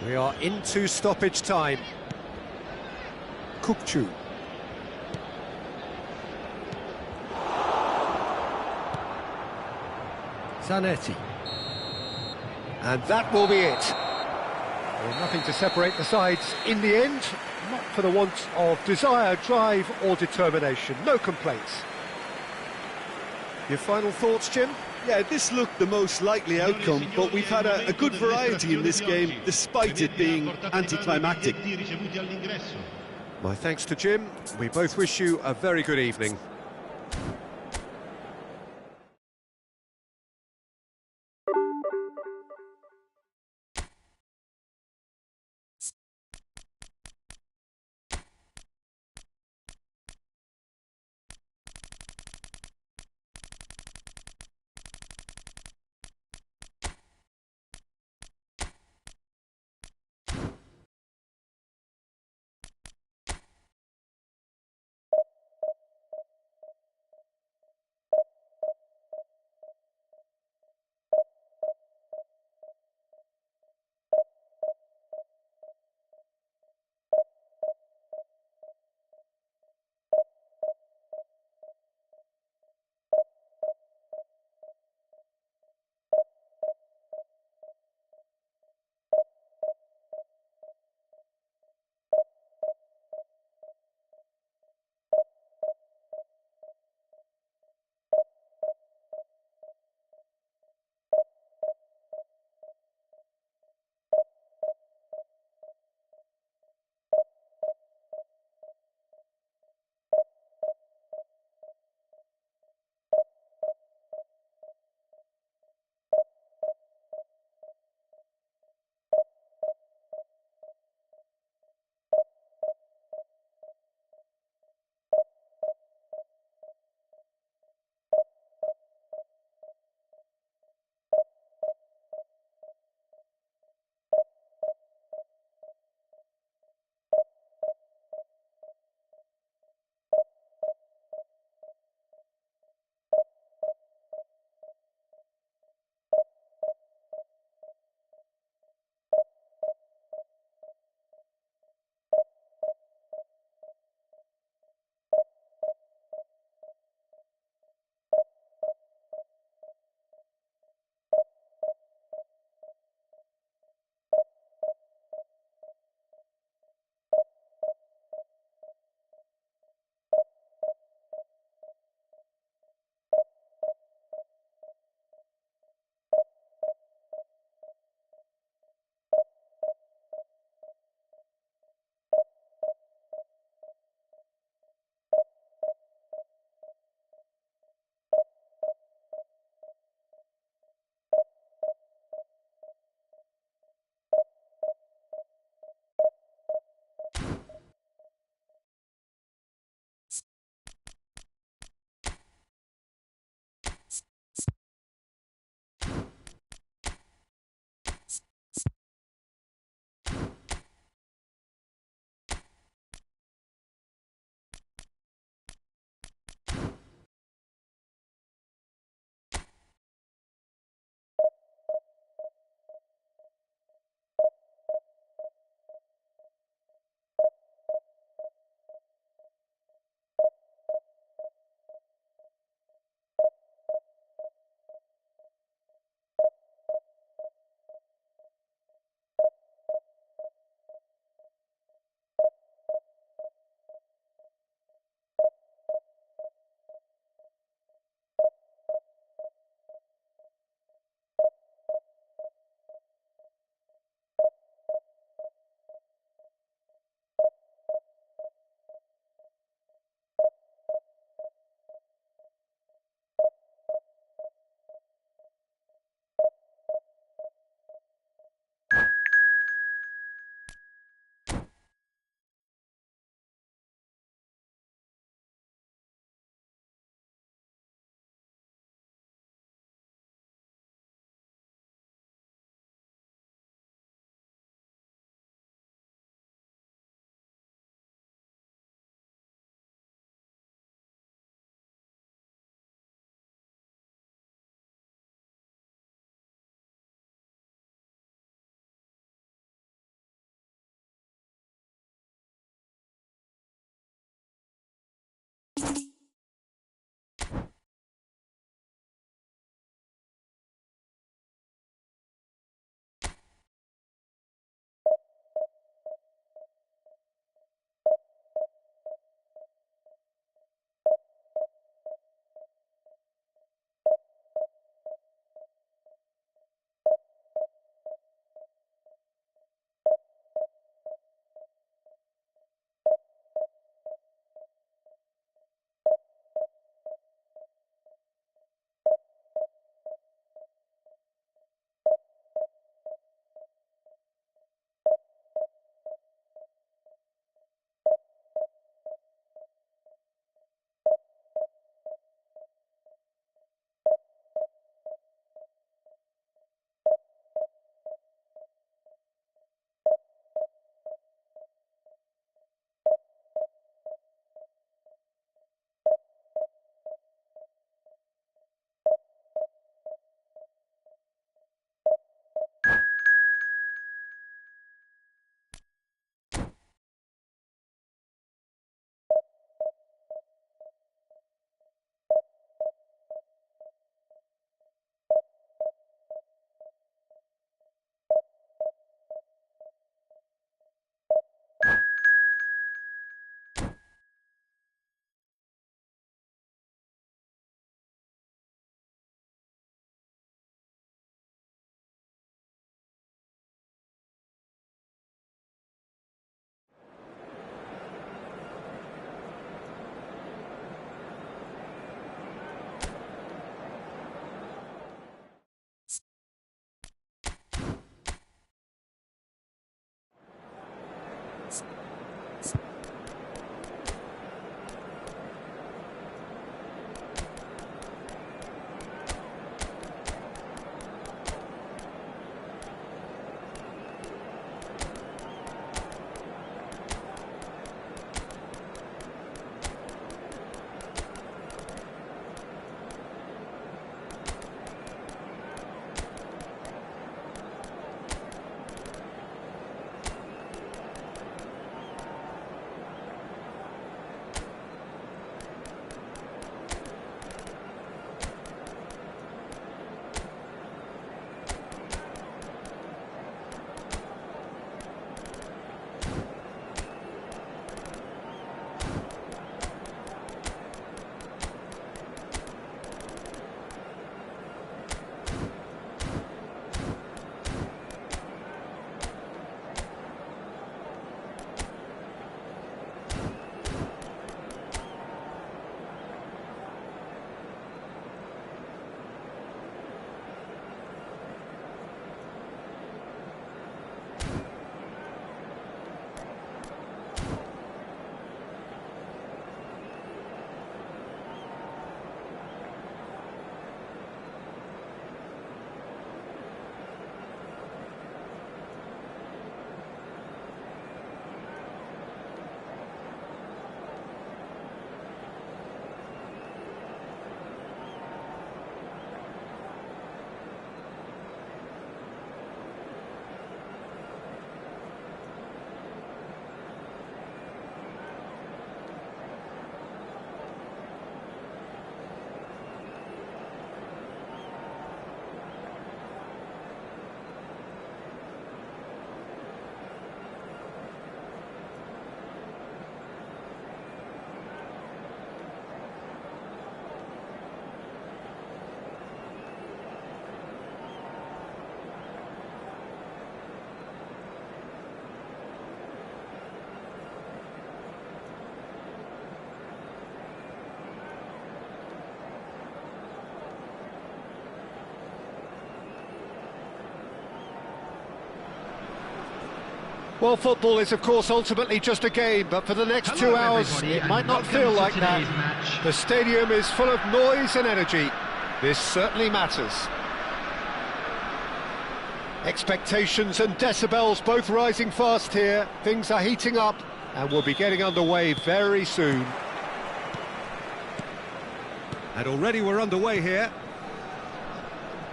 We are into stoppage time. Kukçu. Zanetti. And that will be it. Well, nothing to separate the sides in the end, not for the want of desire, drive or determination. No complaints. Your final thoughts, Jim? Yeah, this looked the most likely outcome, but we've had a good variety in this game, despite it being anticlimactic. My thanks to Jim. We both wish you a very good evening. Well, football is, of course, ultimately just a game, but for the next 2 hours, it might not feel like that. Match. The stadium is full of noise and energy. This certainly matters. Expectations and decibels both rising fast here. Things are heating up, and we'll be getting underway very soon. And already we're underway here.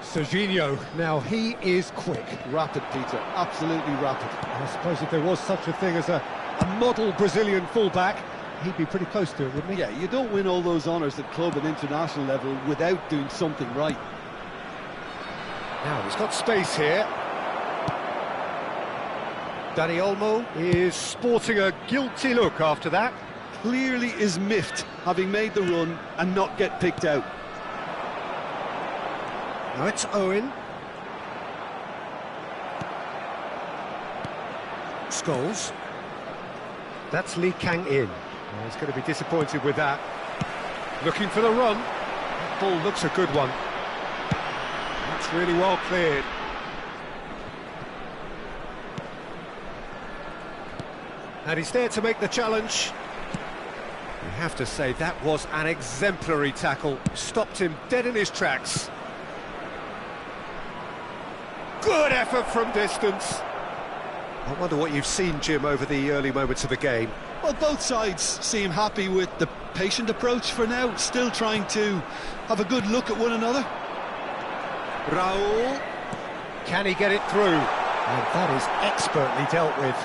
Serginho, now he is quick. Rapid, Peter, absolutely rapid. I suppose if there was such a thing as a model Brazilian fullback, he'd be pretty close to it, wouldn't he? Yeah, you don't win all those honours at club and international level without doing something right. Now he's got space here. Dani Olmo is sporting a guilty look after that. Clearly is miffed, having made the run and not get picked out. Now it's Owen. Scholes. That's Lee Kang-in. Oh, he's going to be disappointed with that. Looking for the run. That ball looks a good one. That's really well cleared. And he's there to make the challenge. You have to say that was an exemplary tackle. Stopped him dead in his tracks. Good effort from distance. I wonder what you've seen, Jim, over the early moments of the game. Well, both sides seem happy with the patient approach for now, still trying to have a good look at one another. Raul, can he get it through? And that is expertly dealt with.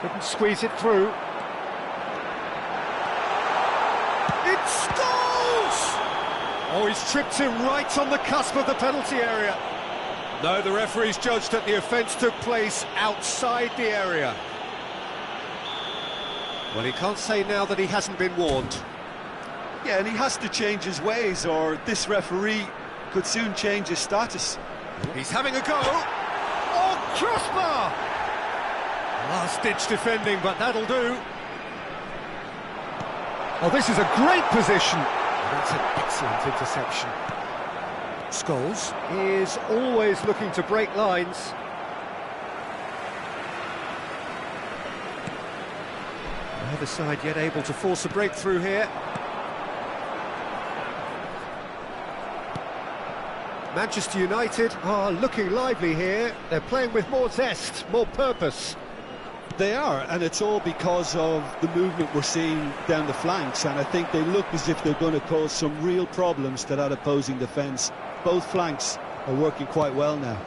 Couldn't squeeze it through. It's Scholes! Oh, he's tripped him right on the cusp of the penalty area. No, the referee's judged that the offence took place outside the area. Well, he can't say now that he hasn't been warned. Yeah, and he has to change his ways, or this referee could soon change his status. He's having a go. Oh, crossbar! Last-ditch defending, but that'll do. Oh, this is a great position. That's an excellent interception. Scholes is always looking to break lines. Neither side yet able to force a breakthrough here. Manchester United are looking lively here. They're playing with more zest, more purpose. They are, and it's all because of the movement we're seeing down the flanks, and I think they look as if they're going to cause some real problems to that opposing defence. Both flanks are working quite well now.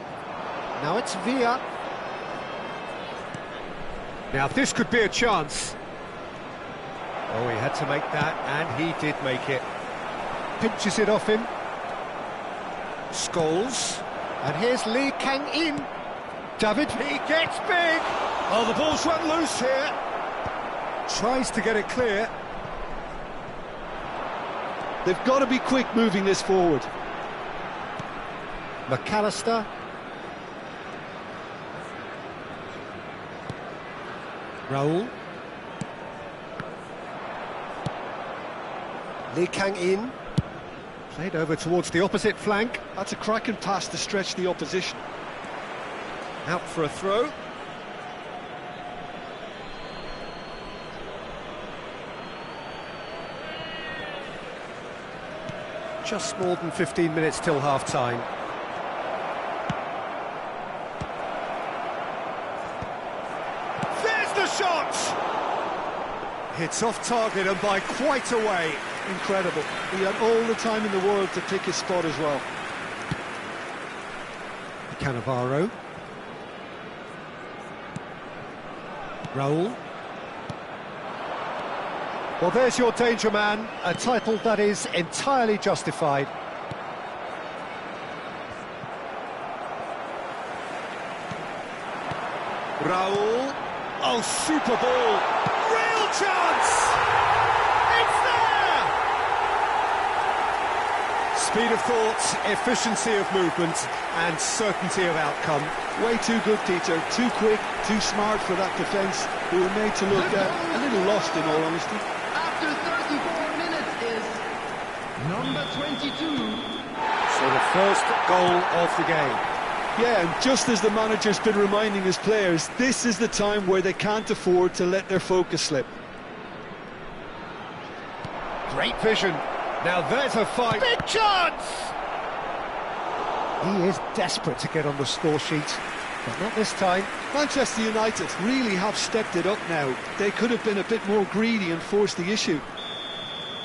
Now it's Villa. Now this could be a chance. Oh, he had to make that, and he did make it. Pinches it off him. Scholes. And here's Lee Kang-in. David, he gets big. Oh, the ball's run loose here. Tries to get it clear. They've got to be quick moving this forward. McAllister. Raul. Lee Kang-in. Played over towards the opposite flank. That's a cracking pass to stretch the opposition. Out for a throw. Just more than 15 minutes till half-time. There's the shot! Hits off target and by quite a way. Incredible. He had all the time in the world to pick his spot as well. Cannavaro. Raul. Well, there's your danger man, a title that is entirely justified. Raul. Oh, super ball. Real chance! It's there! Speed of thought, efficiency of movement, and certainty of outcome. Way too good, Peter. Too quick, too smart for that defence, who were made to look a little lost, in all honesty. After 34 minutes is number 22. So the first goal of the game. Yeah, and just as the manager's been reminding his players, this is the time where they can't afford to let their focus slip. Great vision. Now there's a fight. Big chance! He is desperate to get on the score sheet, but not this time. Manchester United really have stepped it up now. They could have been a bit more greedy and forced the issue.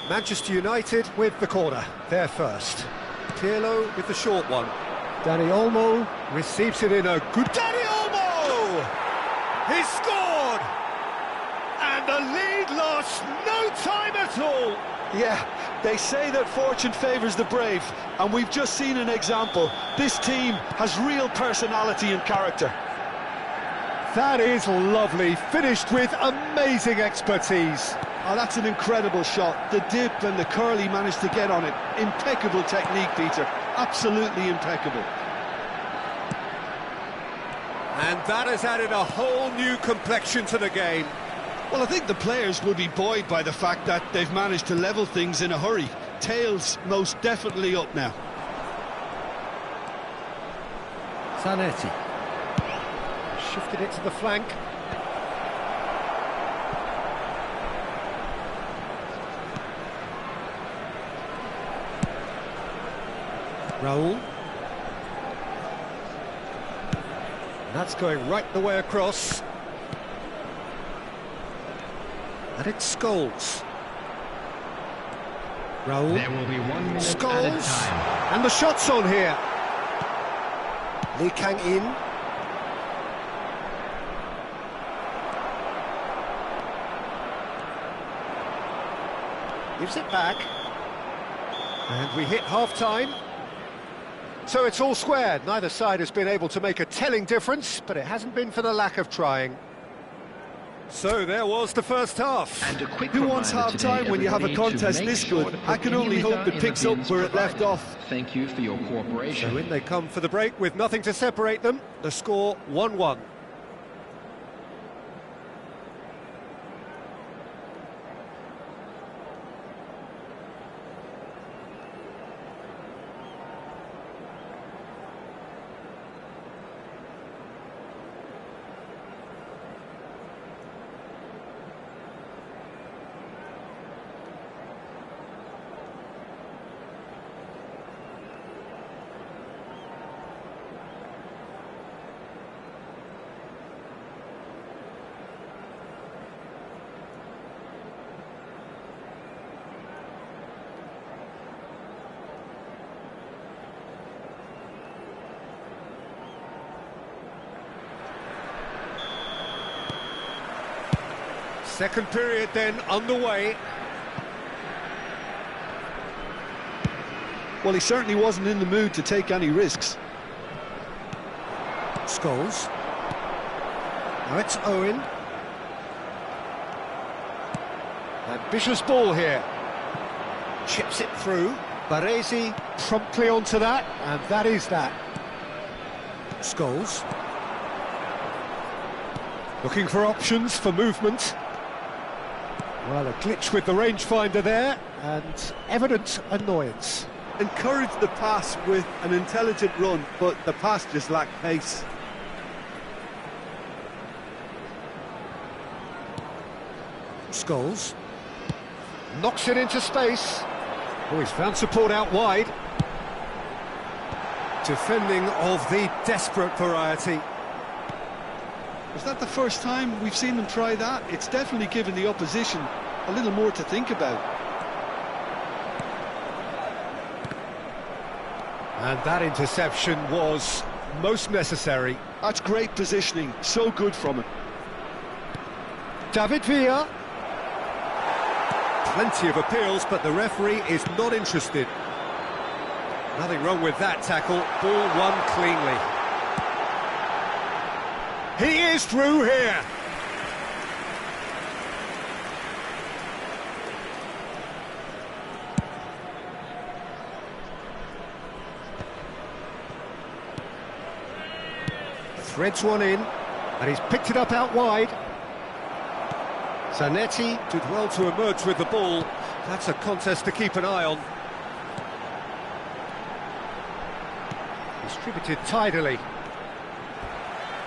Manchester United with the corner. They're first. Pirlo with the short one. Dani Olmo receives it in a good... Dani Olmo! He scored! And the lead lost no time at all. Yeah, they say that fortune favours the brave, and we've just seen an example. This team has real personality and character. That is lovely, finished with amazing expertise. Oh, that's an incredible shot. The dip and the curl he managed to get on it. Impeccable technique, Peter. Absolutely impeccable. And that has added a whole new complexion to the game. Well, I think the players will be buoyed by the fact that they've managed to level things in a hurry. Tails most definitely up now. Zanetti. Shifted it to the flank. Raul. That's going right the way across. And it's Scholes. Raul. There will be 1 minute Scholes. added time. And the shot's on here. Lee Kang in. Gives it back. And we hit half-time. So it's all squared. Neither side has been able to make a telling difference, but it hasn't been for the lack of trying. So there was the first half. And a quick Who wants reminder half-time today, when you have a everybody, contest to make this sure good? to I put can any only hope litter it in picks the up bins where it left provided. off. Thank you for your cooperation. So in they come for the break with nothing to separate them. The score 1-1. Second period then underway. Well, he certainly wasn't in the mood to take any risks. Scholes. Now it's Owen. Ambitious ball here. Chips it through. Baresi promptly onto that, and that is that. Scholes. Looking for options for movement. Well, a glitch with the rangefinder there, and evident annoyance. Encouraged the pass with an intelligent run, but the pass just lacked pace. Scholes. Knocks it into space. Oh, he's found support out wide. Defending of the desperate variety. Is that the first time we've seen them try that? It's definitely given the opposition a little more to think about. And that interception was most necessary. That's great positioning, so good from him. David Villa. Plenty of appeals, but the referee is not interested. Nothing wrong with that tackle. Ball won cleanly. He is through here. Threads one in, and he's picked it up out wide. Zanetti did well to emerge with the ball. That's a contest to keep an eye on. Distributed tidily.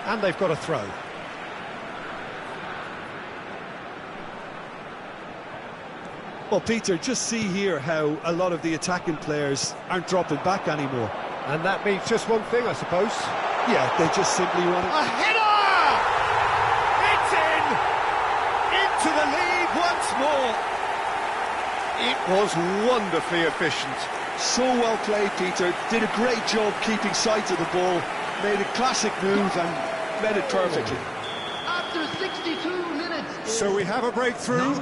And they've got a throw. Well, Peter, just see here how a lot of the attacking players aren't dropping back anymore. And that means just one thing, I suppose. Yeah, they just simply want to... A header! It's in! Into the lead once more. It was wonderfully efficient. So well played, Peter. Did a great job keeping sight of the ball. Made a classic move and met it perfectly. After 62 minutes. So we have a breakthrough.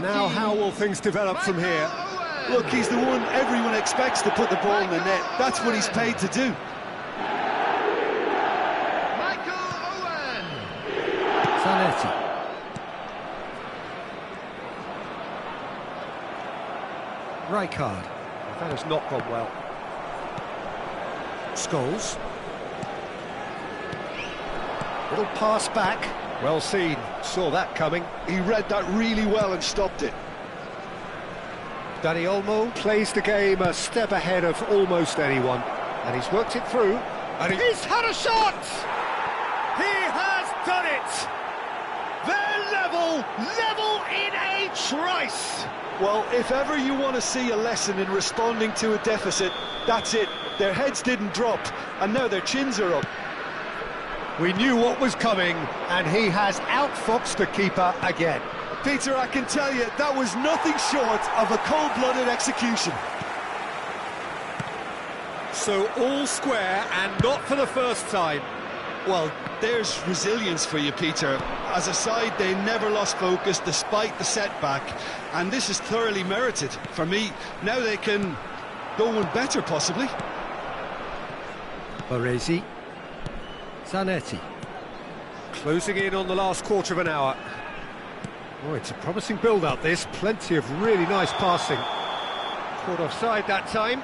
Now how will things develop from here? Look, he's the one everyone expects to put the ball in the net. That's what he's paid to do. Zanetti. Rijkaard. That has not gone well. Scholes. Little pass back. Well seen. Saw that coming. He read that really well and stopped it. Dani Olmo plays the game a step ahead of almost anyone. And he's worked it through. And he's had a shot! He has done it! They're level in a trice! Well, if ever you want to see a lesson in responding to a deficit, that's it. Their heads didn't drop, and now their chins are up. We knew what was coming, and he has outfoxed the keeper again. Peter, I can tell you, that was nothing short of a cold-blooded execution. So all square, and not for the first time. Well, there's resilience for you, Peter. As a side, they never lost focus despite the setback, and this is thoroughly merited. For me, now they can go one better, possibly. Baresi. Zanetti. Closing in on the last quarter of an hour. Oh, it's a promising build-up, this. Plenty of really nice passing. Caught offside that time.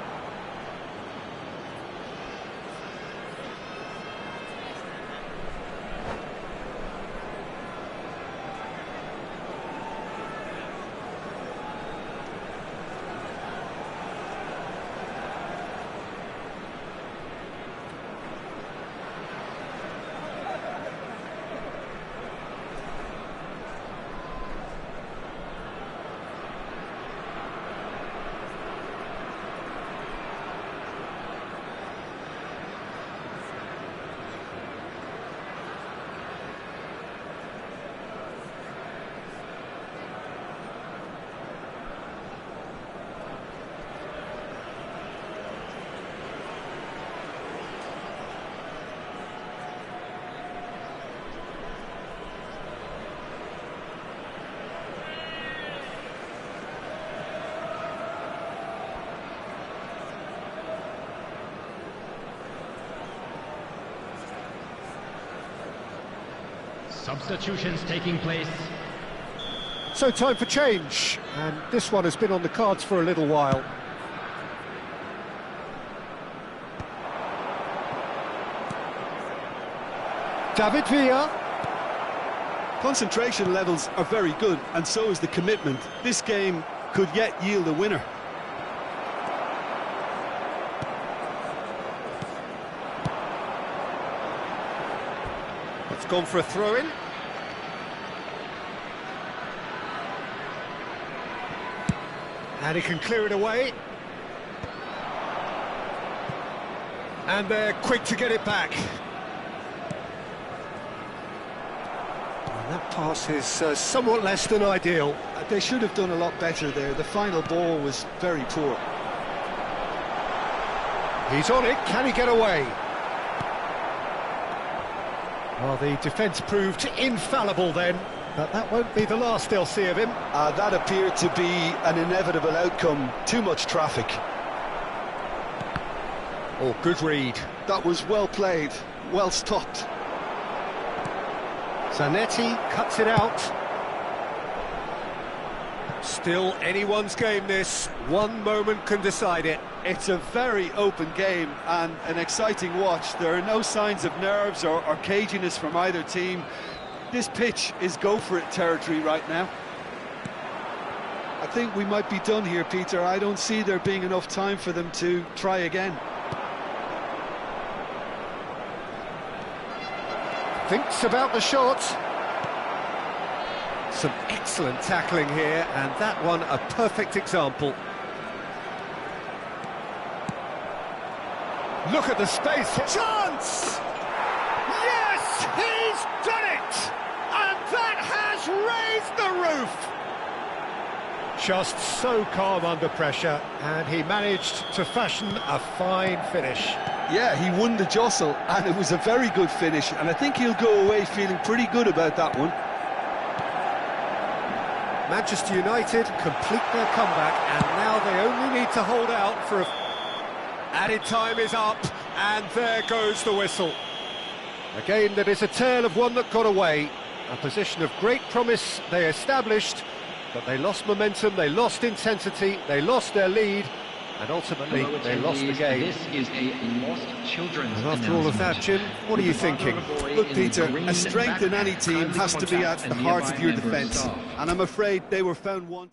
Substitutions taking place. So time for change, and this one has been on the cards for a little while. David Villa. Concentration levels are very good, and so is the commitment. This game could yet yield a winner. It's gone for a throw-in. And he can clear it away. And they're quick to get it back. And that pass is somewhat less than ideal. They should have done a lot better there. The final ball was very poor. He's on it. Can he get away? Well, the defence proved infallible then, but that won't be the last they'll see of him. That appeared to be an inevitable outcome. Too much traffic. Oh, good read. That was well played, well stopped. Zanetti cuts it out. Still anyone's game, this. One moment can decide it. It's a very open game and an exciting watch. There are no signs of nerves or caginess from either team. This pitch is go-for-it territory right now. I think we might be done here, Peter. I don't see there being enough time for them to try again. Thinks about the shot. Some excellent tackling here, and that one a perfect example. Look at the space. Chance! Yes, he's done it! And that has raised the roof! Just so calm under pressure, and he managed to fashion a fine finish. Yeah, he won the jostle, and it was a very good finish, and I think he'll go away feeling pretty good about that one. Manchester United complete their comeback, and now they only need to hold out for a... Added time is up, and there goes the whistle. A game that is a tale of one that got away. A position of great promise they established, but they lost momentum, they lost intensity, they lost their lead, and ultimately they lost the game. This is a lost children's And after all of that, Jim, what are you thinking? Look, Peter, a strength in any team has to be at the heart of your defence, and I'm afraid they were found wanting.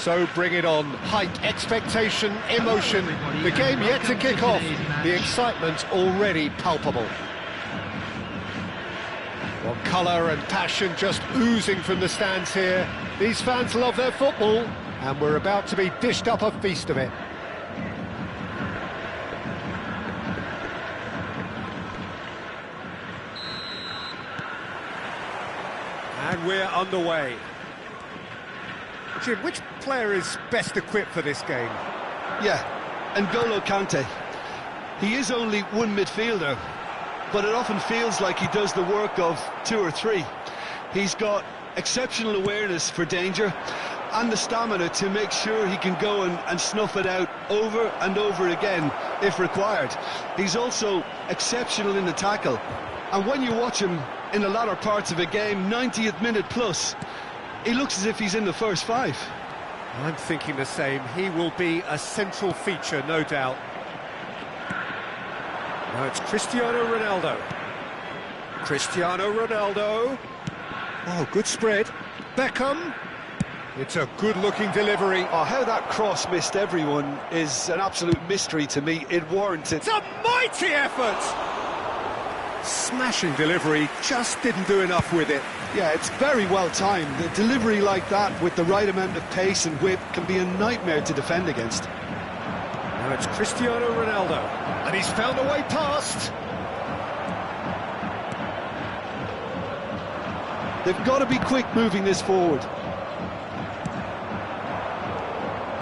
So bring it on. Hype, expectation, emotion. The game yet to kick off. The excitement already palpable. Well, colour and passion just oozing from the stands here. These fans love their football, and we're about to be dished up a feast of it. And we're underway. Jim, which player is best equipped for this game? Yeah, N'Golo Kante. He is only one midfielder, but it often feels like he does the work of two or three. He's got exceptional awareness for danger and the stamina to make sure he can go and snuff it out over and over again if required. He's also exceptional in the tackle, and when you watch him in the latter parts of a game, 90th minute plus, he looks as if he's in the first five. I'm thinking the same. He will be a central feature, no doubt. Now it's Cristiano Ronaldo. Cristiano Ronaldo. Oh, good spread. Beckham. It's a good-looking delivery. Oh, how that cross missed everyone is an absolute mystery to me. It warranted. It's a mighty effort! Smashing delivery, just didn't do enough with it. Yeah, it's very well timed. The delivery like that with the right amount of pace and whip can be a nightmare to defend against. Now it's Cristiano Ronaldo, and he's found a way past. They've got to be quick moving this forward.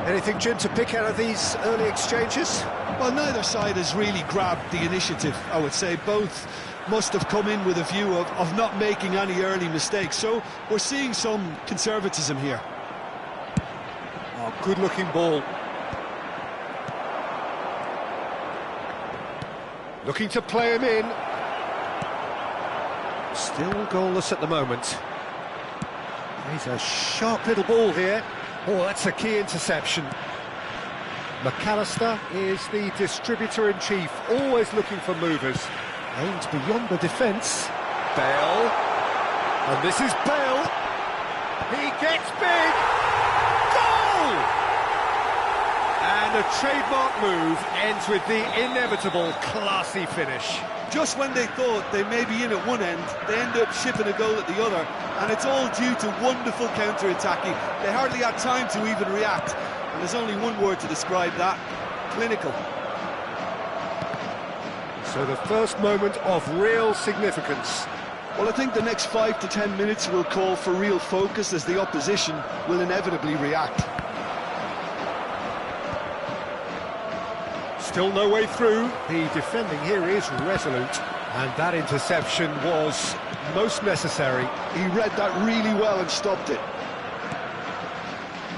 Anything, Jim, to pick out of these early exchanges? Well, neither side has really grabbed the initiative, I would say. Both must have come in with a view of not making any early mistakes. So we're seeing some conservatism here. Oh, good-looking ball. Looking to play him in. Still goalless at the moment. He's a sharp little ball here. Oh, that's a key interception. McAllister is the distributor-in-chief, always looking for movers. Aimed beyond the defence. Bale. And this is Bale. He gets big. Goal! And a trademark move ends with the inevitable classy finish. Just when they thought they may be in at one end, they end up shipping a goal at the other, and it's all due to wonderful counter-attacking. They hardly had time to even react, and there's only one word to describe that: clinical. So the first moment of real significance. Well, I think the next 5 to 10 minutes will call for real focus, as the opposition will inevitably react. Still no way through. The defending here is resolute. And that interception was most necessary. He read that really well and stopped it.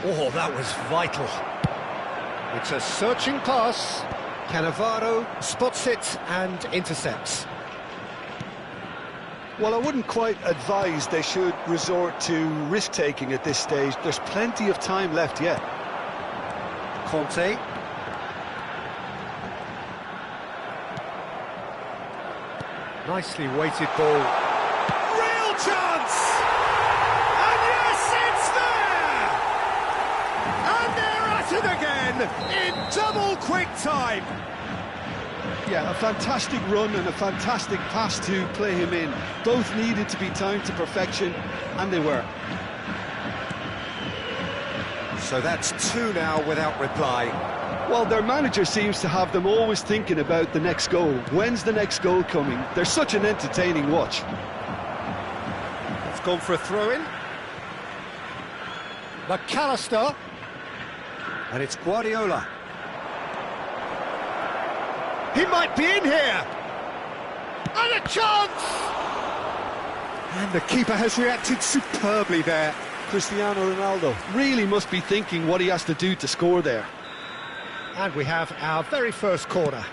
Oh, that was vital. It's a searching pass. Cannavaro spots it and intercepts. Well, I wouldn't quite advise they should resort to risk-taking at this stage. There's plenty of time left yet. Conte. Nicely weighted ball. Real chance! And yes, it's there! And they're at it again in double quick time. Yeah, a fantastic run and a fantastic pass to play him in. Both needed to be timed to perfection, and they were. So that's 2 now without reply. Well, their manager seems to have them always thinking about the next goal. When's the next goal coming? They're such an entertaining watch. It's gone for a throw-in. McAllister. And it's Guardiola. He might be in here. And a chance! And the keeper has reacted superbly there. Cristiano Ronaldo really must be thinking what he has to do to score there. And we have our very first corner.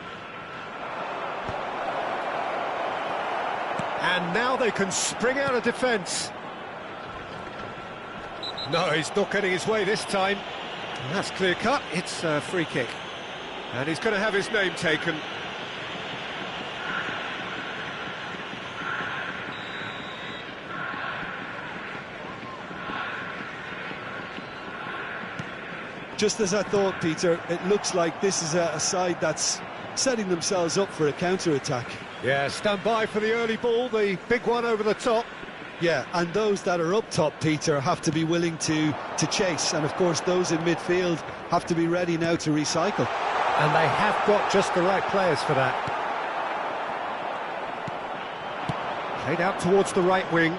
And now they can spring out of defence. No, he's not getting his way this time. And that's clear cut. It's a free kick. And he's going to have his name taken. Just as I thought, Peter, it looks like this is a side that's setting themselves up for a counter-attack. Yeah, stand by for the early ball, the big one over the top. Yeah, and those that are up top, Peter, have to be willing to chase. And, of course, those in midfield have to be ready now to recycle. And they have got just the right players for that. Played out towards the right wing.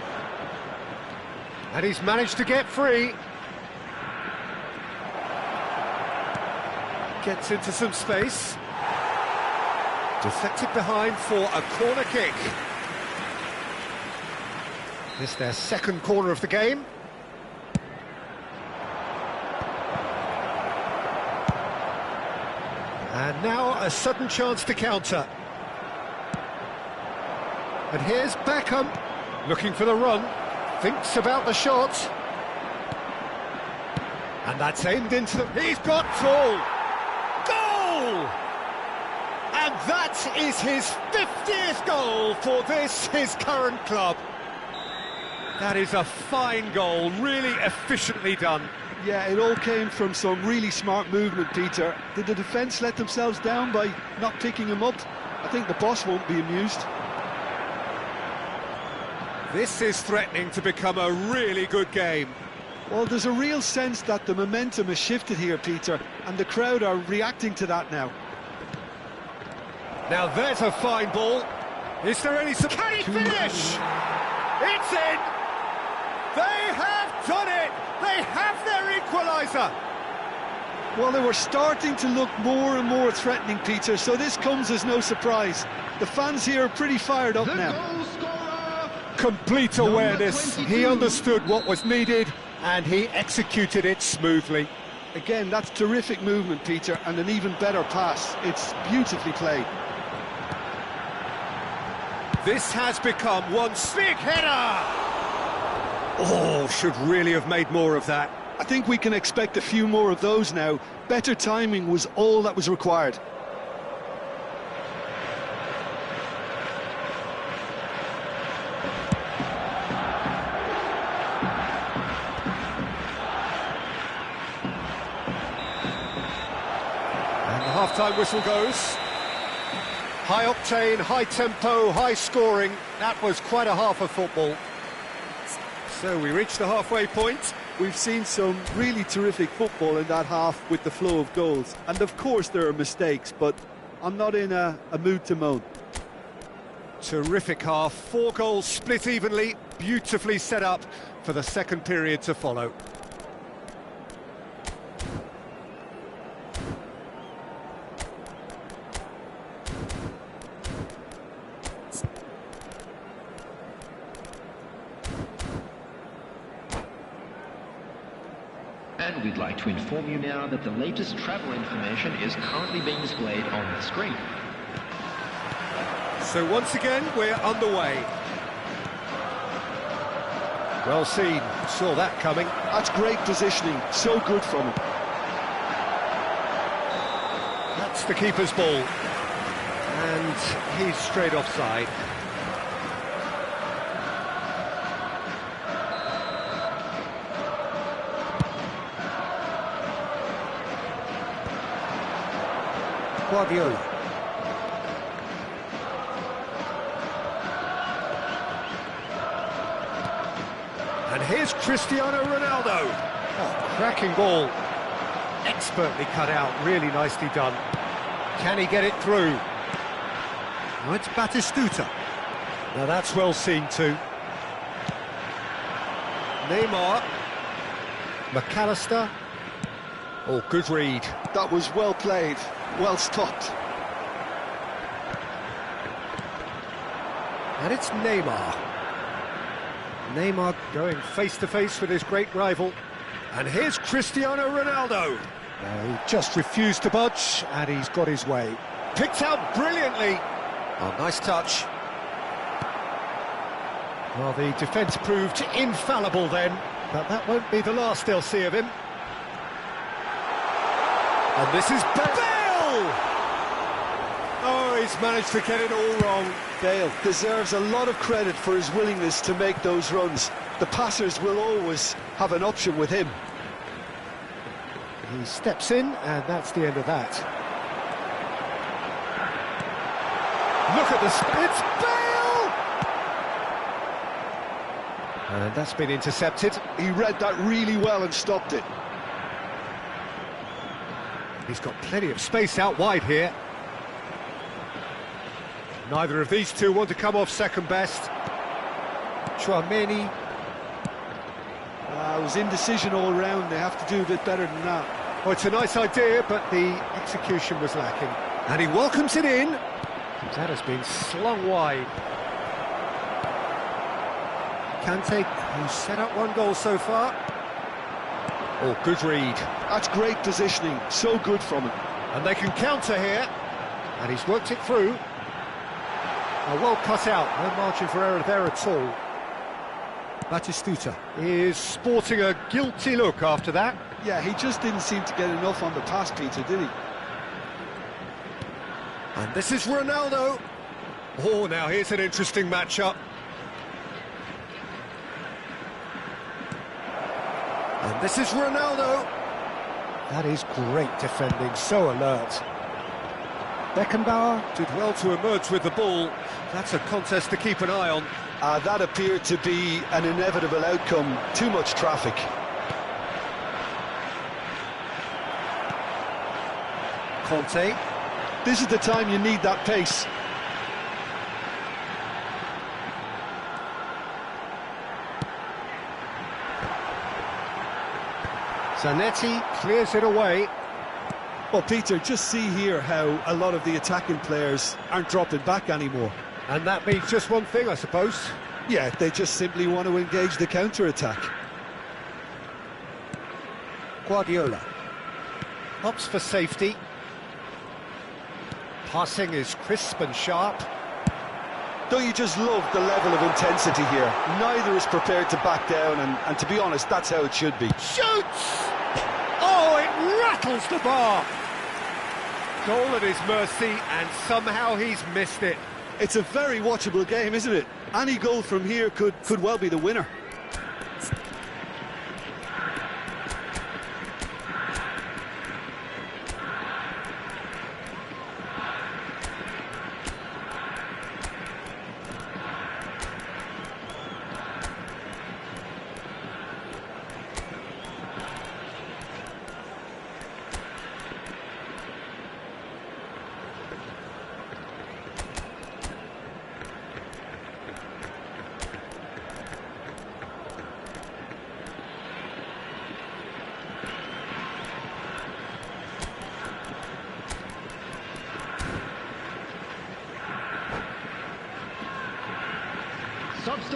And he's managed to get free. Gets into some space. Deflected behind for a corner kick. This is their second corner of the game. And now a sudden chance to counter. And here's Beckham, looking for the run, thinks about the shot. And that's aimed into the... He's got full! Goal! And that is his 50th goal for this, his current club. That is a fine goal, really efficiently done. Yeah, it all came from some really smart movement, Peter. Did the defence let themselves down by not picking him up? I think the boss won't be amused. This is threatening to become a really good game. Well, there's a real sense that the momentum has shifted here, Peter, and the crowd are reacting to that now. Now there's a fine ball. Is there any... Can he finish? It's in! They have done it! They have their equaliser! Well, they were starting to look more and more threatening, Peter, so this comes as no surprise. The fans here are pretty fired up now. Goal scorer, Complete awareness. He understood what was needed and he executed it smoothly. Again, that's terrific movement, Peter, and an even better pass. It's beautifully played. This has become one big header! Oh, should really have made more of that. I think we can expect a few more of those now. Better timing was all that was required. And the half-time whistle goes. High octane, high tempo, high scoring. That was quite a half of football. So we reach the halfway point. We've seen some really terrific football in that half with the flow of goals. And of course there are mistakes, but I'm not in a mood to moan. Terrific half, 4 goals split evenly, beautifully set up for the second period to follow. And we'd like to inform you now that the latest travel information is currently being displayed on the screen. So once again, we're underway. Well seen, saw that coming. That's great positioning, so good from him. That's the keeper's ball. And he's straight offside. Guardiola. And here's Cristiano Ronaldo. Oh, cracking ball. Expertly cut out, really nicely done. Can he get it through? Now it's Batistuta. Now that's well seen too. Neymar. McAllister. Oh, good read. That was well played, well stopped. And it's Neymar. Neymar going face-to-face with his great rival. And here's Cristiano Ronaldo. He just refused to budge, and he's got his way. Picked out brilliantly. Oh, nice touch. Well, the defence proved infallible then, but that won't be the last they'll see of him. And this is Bale! Oh, he's managed to get it all wrong. Bale deserves a lot of credit for his willingness to make those runs. The passers will always have an option with him. He steps in, and that's the end of that. Look at this, it's Bale! And that's been intercepted. He read that really well and stopped it. He's got plenty of space out wide here. Neither of these two want to come off second best. Chouameni. It was indecision all round. They have to do a bit better than that. Well, it's a nice idea, but the execution was lacking. And he welcomes it in. That has been slung wide. Kante, who's set up 1 goal so far. Oh, good read. That's great positioning, so good from him. And they can counter here. And he's worked it through. Well cut out, no margin for error there at all. Batistuta is sporting a guilty look after that. Yeah, he just didn't seem to get enough on the pass, Peter, did he? And this is Ronaldo. Oh, now here's an interesting matchup. And this is Ronaldo. That is great defending, so alert. Beckenbauer did well to emerge with the ball. That's a contest to keep an eye on. That appeared to be an inevitable outcome. Too much traffic. Conte. This is the time you need that pace. Zanetti clears it away. Well, Peter, just see here how a lot of the attacking players aren't dropping back anymore. And that means just one thing, I suppose. Yeah, they just simply want to engage the counter-attack. Guardiola opts for safety. Passing is crisp and sharp. Don't you just love the level of intensity here? Neither is prepared to back down, and to be honest, that's how it should be. Shoots! Oh, it rattles the bar! Goal at his mercy, and somehow he's missed it. It's a very watchable game, isn't it? Any goal from here could well be the winner.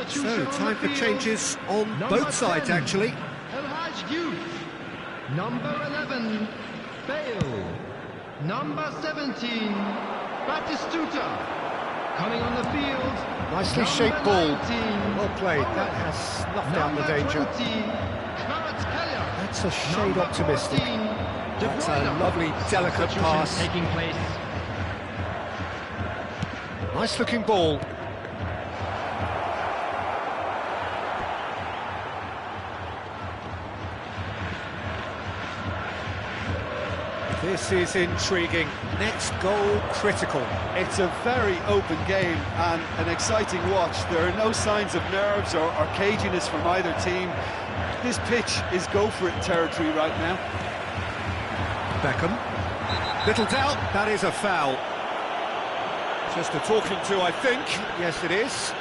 So, time for changes on both sides, actually. Number 11, Bale. Number 17, Batistuta. Coming on the field. Nicely shaped ball. Well played. That has snuffed out the danger. That's a shade optimistic. That's a lovely, delicate pass. Taking place. Nice looking ball. This is intriguing. Next goal critical. It's a very open game and an exciting watch. There are no signs of nerves or caginess from either team. This pitch is go-for-it territory right now. Beckham. Little doubt, that is a foul. Just a talking to, I think. Yes, it is.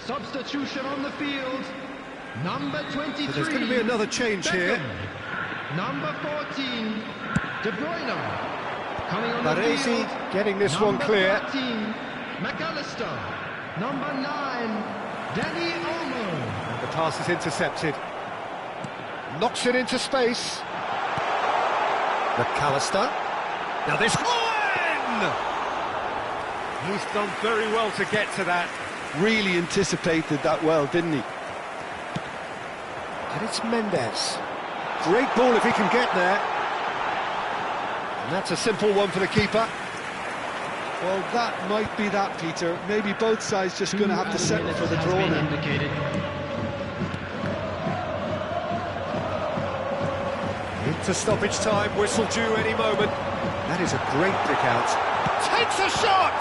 Substitution on the field. Number 23. So there's going to be another change here. Number 14, De Bruyne. Coming on the Baresi field. getting this one clear. 13, McAllister. Number 9, Danny Olmo. The pass is intercepted. Knocks it into space. McAllister. Now this one! He's done very well to get to that. Really anticipated that well, didn't he? And it's Mendes. Great ball if he can get there. And that's a simple one for the keeper. Well, that might be that, Peter. Maybe both sides just going to have to settle for the draw now. Into stoppage time, whistle due any moment. That is a great pick out. Takes a shot!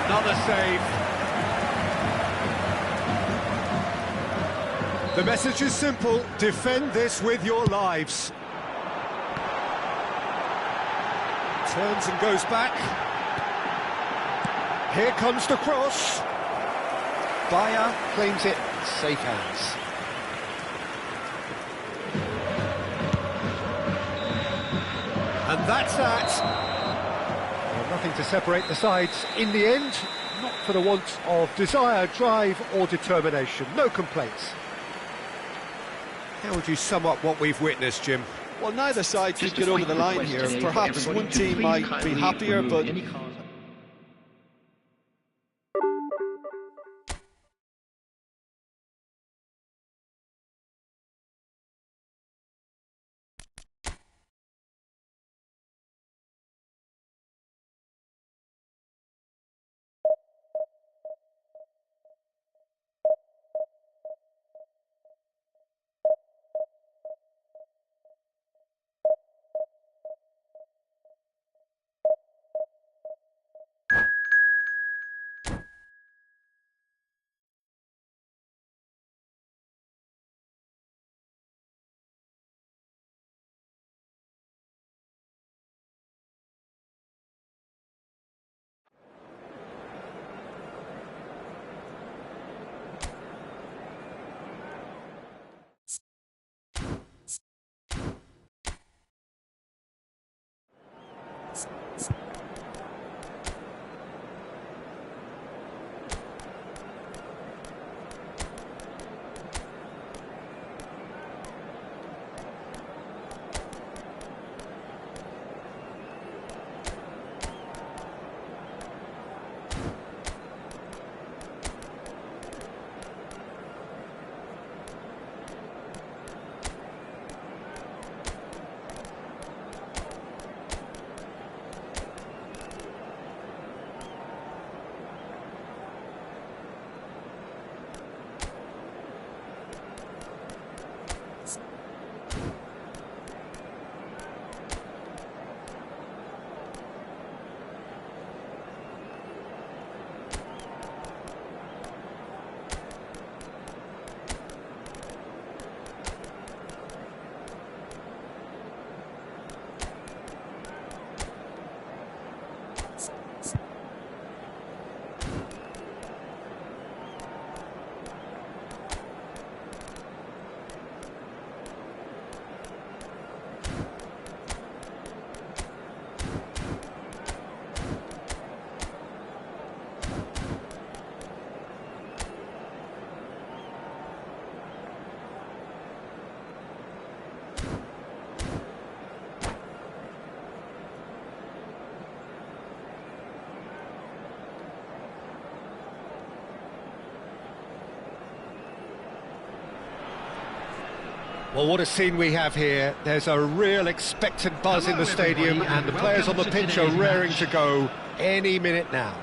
Another save. The message is simple: defend this with your lives. Turns and goes back. Here comes the cross. Bayer claims it, safe hands. And that's that. Well, nothing to separate the sides in the end, not for the want of desire, drive or determination. No complaints. How would you sum up what we've witnessed, Jim? Well, neither side could get over the line here. Perhaps one team might be happier, but Well, what a scene we have here. There's a real expectant buzz in the stadium, and the players on the pitch are raring to go any minute now.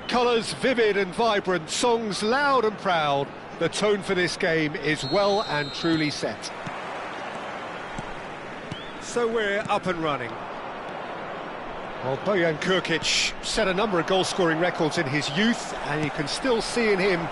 Colours vivid and vibrant, songs loud and proud. The tone for this game is well and truly set. So we're up and running. Well, Bojan Kurkic set a number of goal-scoring records in his youth, and you can still see in him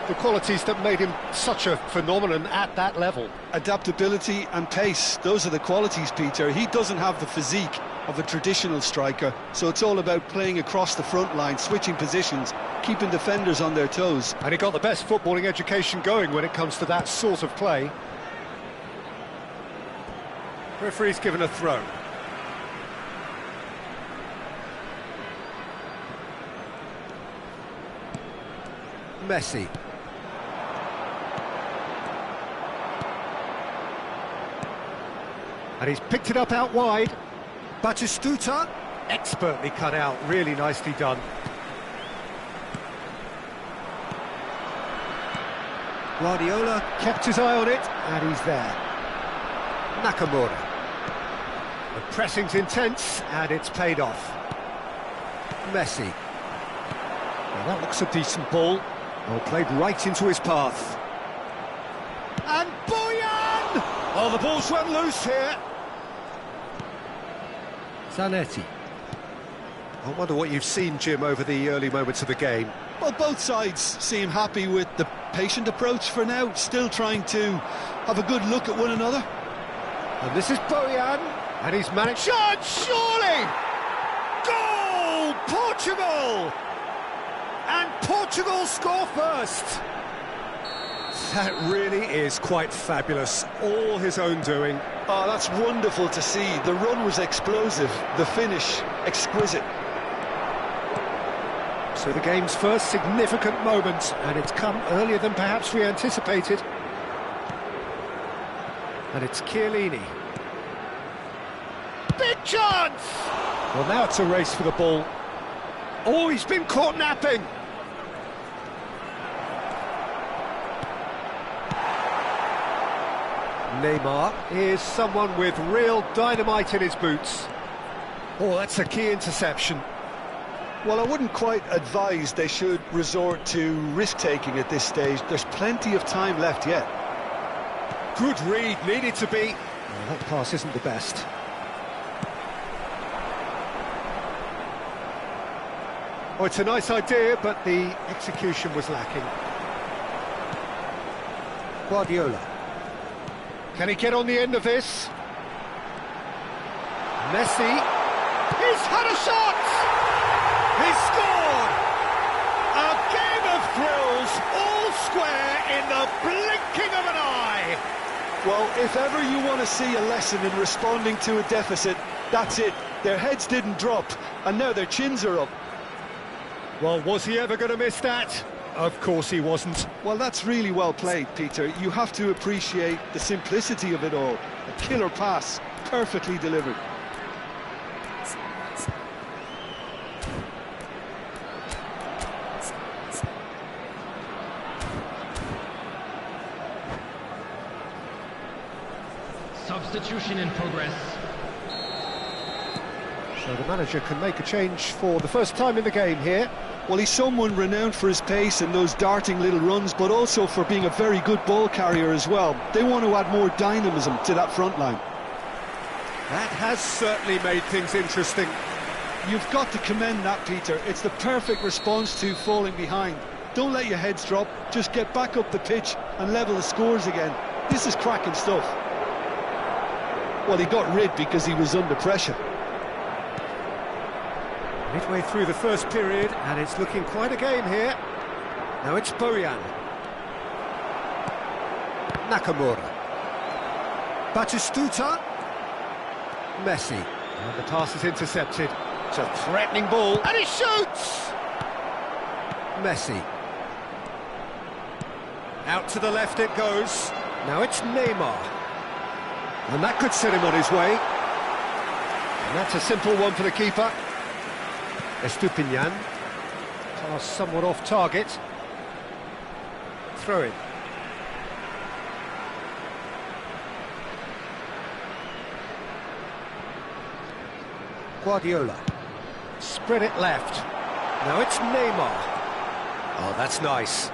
the qualities that made him such a phenomenon at that level. adaptability and pace, those are the qualities, Peter. He doesn't have the physique of a traditional striker, so it's all about playing across the front line, switching positions, keeping defenders on their toes. And he got the best footballing education going when it comes to that sort of play. Referee's given a throw. Messi. And he's picked it up out wide. Batistuta, expertly cut out, really nicely done. Guardiola kept his eye on it, and he's there. Nakamura. The pressing's intense, and it's paid off. Messi. Well, that looks a decent ball. Well, played right into his path. And Bojan! Oh, the ball's run loose here. Zanetti. I wonder what you've seen, Jim, over the early moments of the game. Well, both sides seem happy with the patient approach for now, still trying to have a good look at one another. And this is Bojan, and he's managed... Shot, surely! Goal! Portugal! And Portugal score first! That really is quite fabulous, all his own doing. Oh, that's wonderful to see. The run was explosive, the finish exquisite. So the game's first significant moment, and it's come earlier than perhaps we anticipated. And it's Chiellini. Big chance! Well, now it's a race for the ball. Oh, he's been caught napping. Neymar is someone with real dynamite in his boots. Oh, that's a key interception. Well, I wouldn't quite advise they should resort to risk-taking at this stage. There's plenty of time left yet. Good read, needed to be. Oh, that pass isn't the best. Oh, it's a nice idea, but the execution was lacking. Guardiola. Can he get on the end of this? Messi. He's had a shot! He's scored! A game of thrills, all square in the blinking of an eye! Well, if ever you want to see a lesson in responding to a deficit, that's it. Their heads didn't drop, and now their chins are up. Well, was he ever going to miss that? Of course he wasn't. Well, that's really well played, Peter. You have to appreciate the simplicity of it all. A killer pass, perfectly delivered. Substitution in progress. So the manager can make a change for the first time in the game here. Well, he's someone renowned for his pace and those darting little runs, but also for being a very good ball carrier as well. They want to add more dynamism to that front line. That has certainly made things interesting. You've got to commend that, Peter. It's the perfect response to falling behind. Don't let your heads drop, just get back up the pitch and level the scores again. This is cracking stuff. Well, he got rid because he was under pressure. Midway through the first period, and it's looking quite a game here. Now it's Bojan. Nakamura. Batistuta. Messi. And the pass is intercepted. It's a threatening ball, and he shoots! Messi. Out to the left it goes. Now it's Neymar. And that could set him on his way. And that's a simple one for the keeper. Estupinian. Pass somewhat off target. Throw in. Guardiola. Spread it left. Now it's Neymar. Oh, that's nice.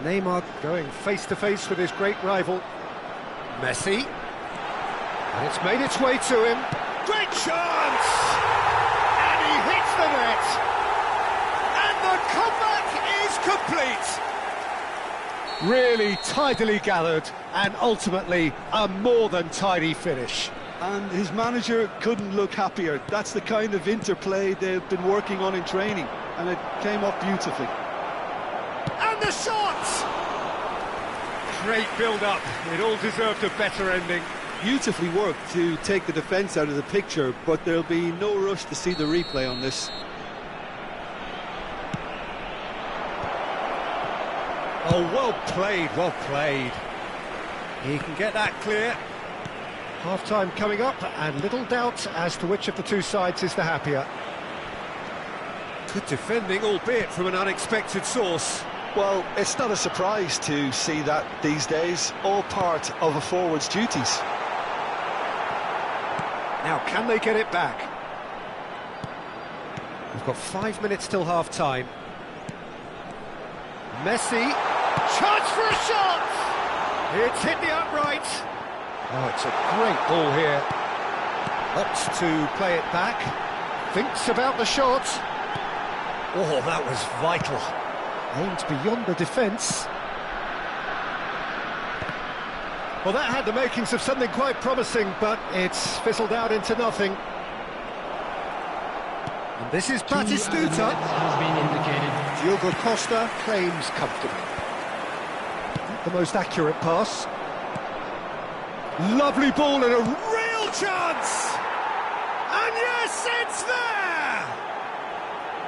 Neymar going face-to-face with his great rival. Messi. And it's made its way to him. Great chance! And he hits the net. And the comeback is complete. Really tidily gathered, and ultimately a more than tidy finish. And his manager couldn't look happier. That's the kind of interplay they've been working on in training, and it came off beautifully. And the shot! Great build-up. It all deserved a better ending. Beautifully worked to take the defence out of the picture, but there'll be no rush to see the replay on this. Oh, well played, well played. He can get that clear. Half-time coming up, and little doubt as to which of the two sides is the happier. Good defending, albeit from an unexpected source. Well, it's not a surprise to see that these days, all part of a forward's duties. Now, can they get it back? We've got 5 minutes till half-time. Messi, chance for a shot! It's hit the upright. Oh, it's a great ball here. Opts to play it back. Thinks about the shot. Oh, that was vital. Aimed beyond the defence. Well, that had the makings of something quite promising, but it's fizzled out into nothing. And this is Batistuta. Has been indicated. Diogo Costa claims comfortably. Not the most accurate pass. Lovely ball and a real chance! And yes, it's there!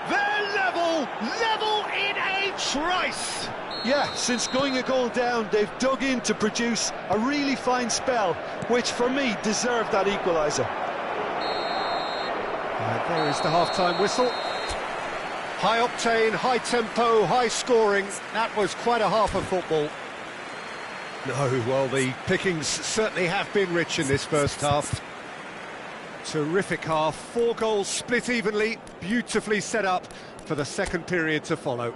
They're level in a trice! Yeah, since going a goal down, they've dug in to produce a really fine spell, which for me deserved that equaliser. There is the half-time whistle. High octane, high tempo, high scoring. That was quite a half of football. No, well, the pickings certainly have been rich in this first half. Terrific half, 4 goals split evenly, beautifully set up for the second period to follow.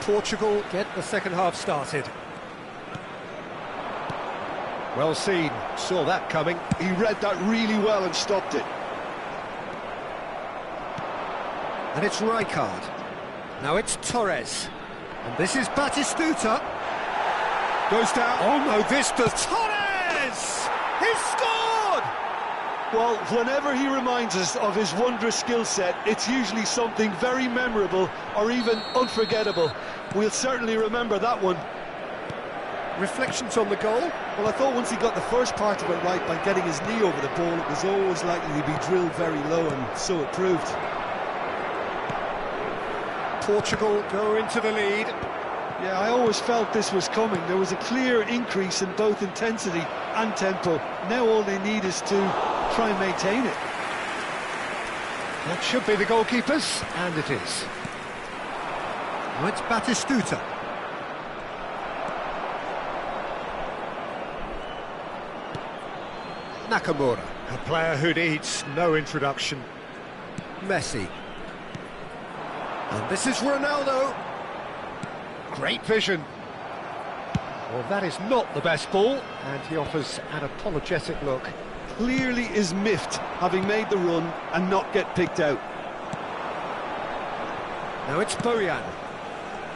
Portugal get the second half started. Well seen, saw that coming. He read that really well and stopped it. And it's Rijkaard. Now it's Torres. And this is Batistuta. Goes down. Oh no, this does Torres! He's scored! Well, whenever he reminds us of his wondrous skill set, it's usually something very memorable or even unforgettable. We'll certainly remember that one. Reflections on the goal? Well, I thought once he got the first part of it right by getting his knee over the ball, it was always likely to be drilled very low, and so it proved. Portugal go into the lead. Yeah, I always felt this was coming. There was a clear increase in both intensity and tempo. Now all they need is to try and maintain it. That should be the goalkeepers, and it is. Now it's Batistuta. Nakamura, a player who needs no introduction. Messi. And this is Ronaldo. Great vision. Well, that is not the best ball, and he offers an apologetic look. Clearly is miffed, having made the run and not get picked out. Now it's Bojan.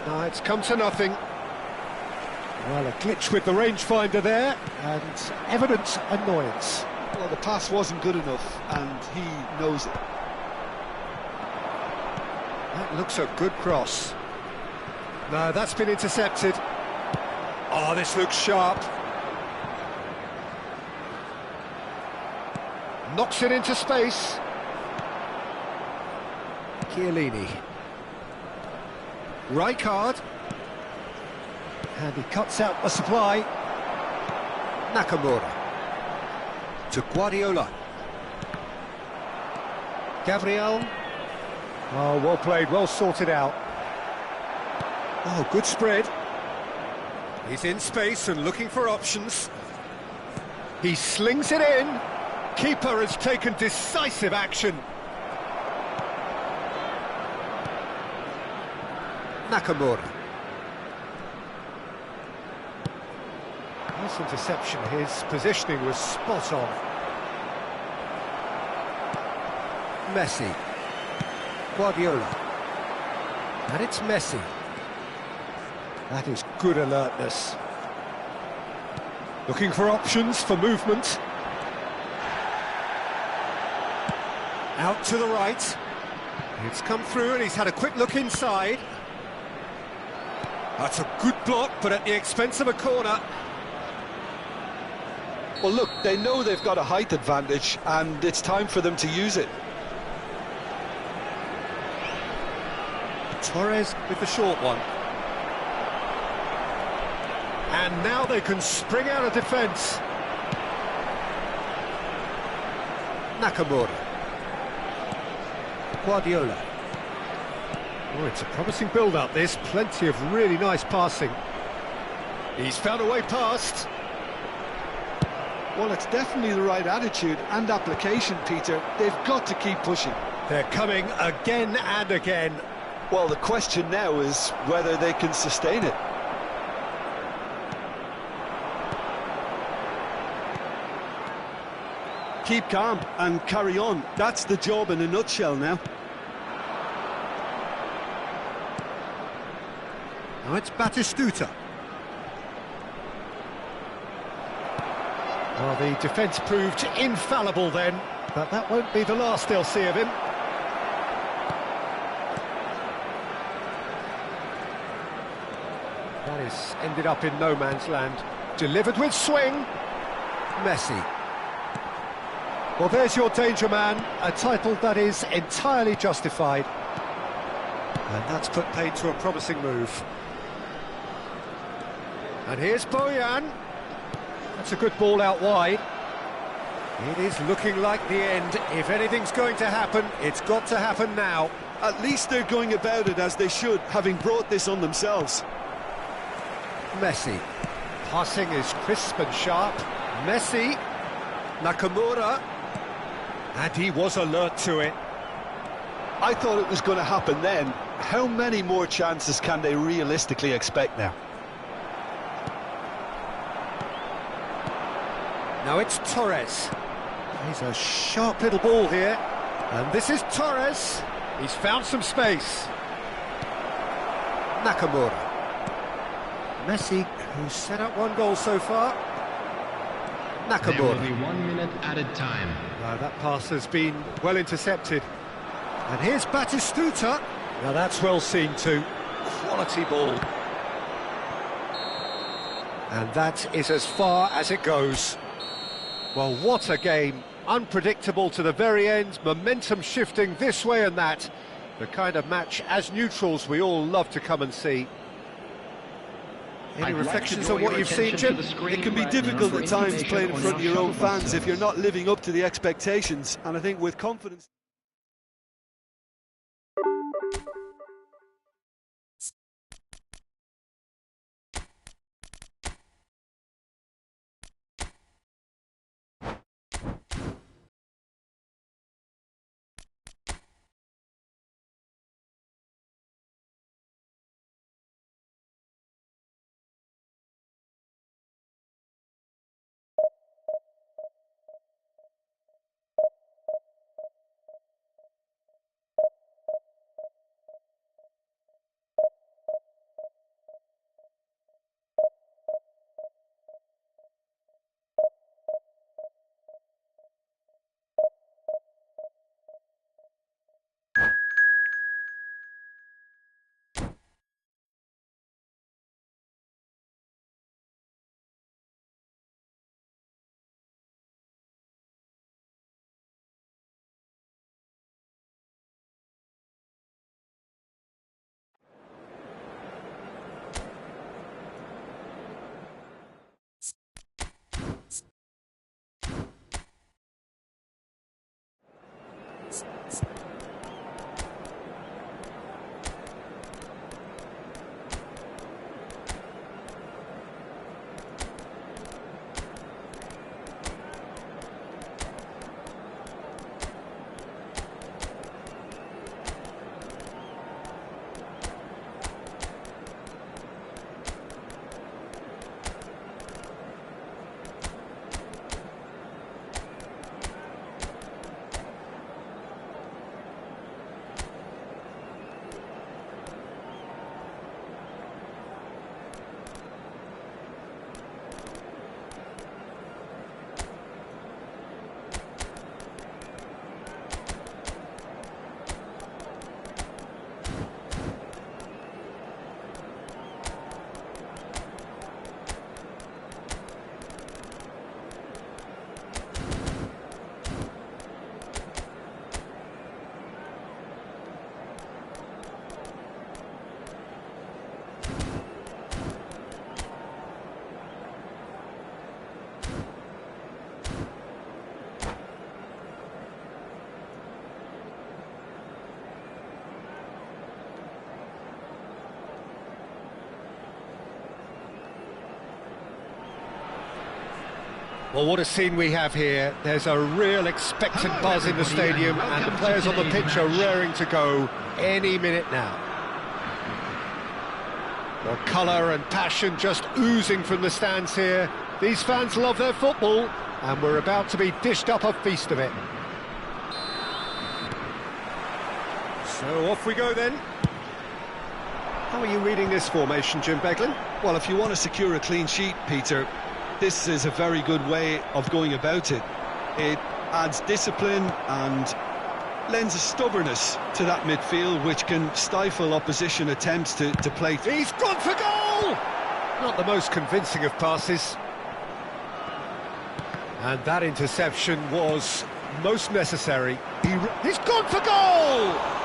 Now it's come to nothing. Well, a glitch with the rangefinder there, and evident annoyance. Well, the pass wasn't good enough, and he knows it. That looks a good cross. No, that's been intercepted. Oh, this looks sharp. Knocks it into space. Chiellini. Rijkaard. And he cuts out the supply. Nakamura. To Guardiola. Gabriel. Oh, well played, well sorted out. Oh, good spread. He's in space and looking for options. He slings it in. Keeper has taken decisive action. Nakamura. Nice interception. His positioning was spot on. Messi. Guardiola. And it's Messi. That is good alertness. Looking for options for movement. Out to the right. It's come through and he's had a quick look inside. That's a good block, but at the expense of a corner. Well, look, they know they've got a height advantage, and it's time for them to use it. Torres with the short one. And now they can spring out of defence. Nakamura. Guardiola. Oh, it's a promising build-up, this. Plenty of really nice passing. He's found a way past. Well, it's definitely the right attitude and application, Peter. They've got to keep pushing. They're coming again and again. Well, the question now is whether they can sustain it. Keep calm and carry on. That's the job in a nutshell now. Now it's Batistuta. Well, the defence proved infallible then, but that won't be the last they'll see of him. That is ended up in no man's land. Delivered with swing. Messi. Well, there's your danger man, a title that is entirely justified. And that's put paid to a promising move. And here's Bojan. That's a good ball out wide. It is looking like the end. If anything's going to happen, it's got to happen now. At least they're going about it as they should, having brought this on themselves. Messi. Passing is crisp and sharp. Messi. Nakamura. And he was alert to it. I thought it was going to happen then. How many more chances can they realistically expect now? Now it's Torres. He's a sharp little ball here. And this is Torres. He's found some space. Nakamura. Messi, who's set up one goal so far. Nakamura. There will be 1 minute added time. That pass has been well intercepted. And here's Batistuta. Now that's well seen too. Quality ball. And that is as far as it goes. Well, what a game. Unpredictable to the very end, momentum shifting this way and that. The kind of match, as neutrals, we all love to come and see. Any reflections on what you've seen, Jim? It can be difficult at times playing in front of your own fans if you're not living up to the expectations, and I think with confidence... Well, what a scene we have here. There's a real expectant buzz in the stadium, and the players on the pitch are raring to go any minute now. Well, colour and passion just oozing from the stands here. These fans love their football, and we're about to be dished up a feast of it. So off we go then. How are you reading this formation, Jim Beglin? Well, if you want to secure a clean sheet, Peter, this is a very good way of going about it. It adds discipline and lends a stubbornness to that midfield, which can stifle opposition attempts to play. He's gone for goal! Not the most convincing of passes. And that interception was most necessary. He's gone for goal!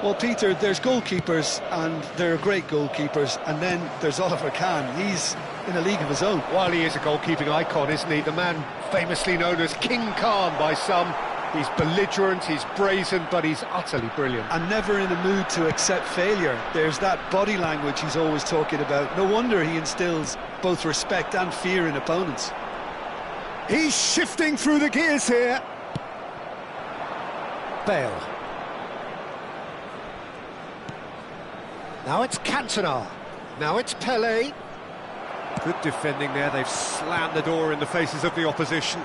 Well, Peter, there's goalkeepers, and there are great goalkeepers, and then there's Oliver Kahn. He's in a league of his own. While he is a goalkeeping icon, isn't he? The man famously known as King Khan by some. He's belligerent, he's brazen, but he's utterly brilliant. And never in a mood to accept failure. There's that body language he's always talking about. No wonder he instills both respect and fear in opponents. He's shifting through the gears here. Bale. Now it's Cantona. Now it's Pelé. Good defending there. They've slammed the door in the faces of the opposition.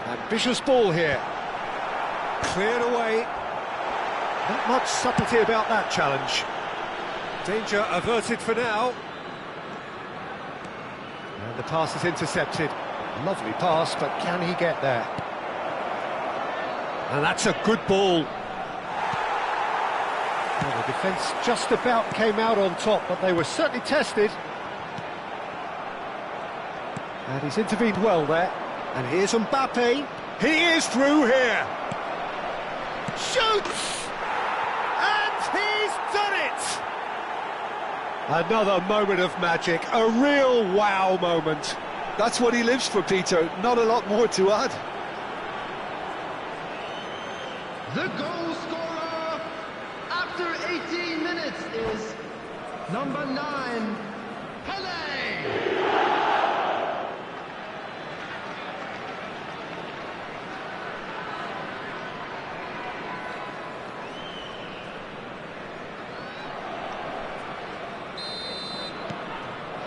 Ambitious ball here. Cleared away. Not much subtlety about that challenge. Danger averted for now. And the pass is intercepted. Lovely pass, but can he get there? And that's a good ball. Well, the defence just about came out on top, but they were certainly tested. And he's intervened well there. And here's Mbappe. He is through here. Shoots! And he's done it! Another moment of magic, a real wow moment. That's what he lives for, Peter. Not a lot more to add. The goal scorer after 18 minutes is number 9, Pelé.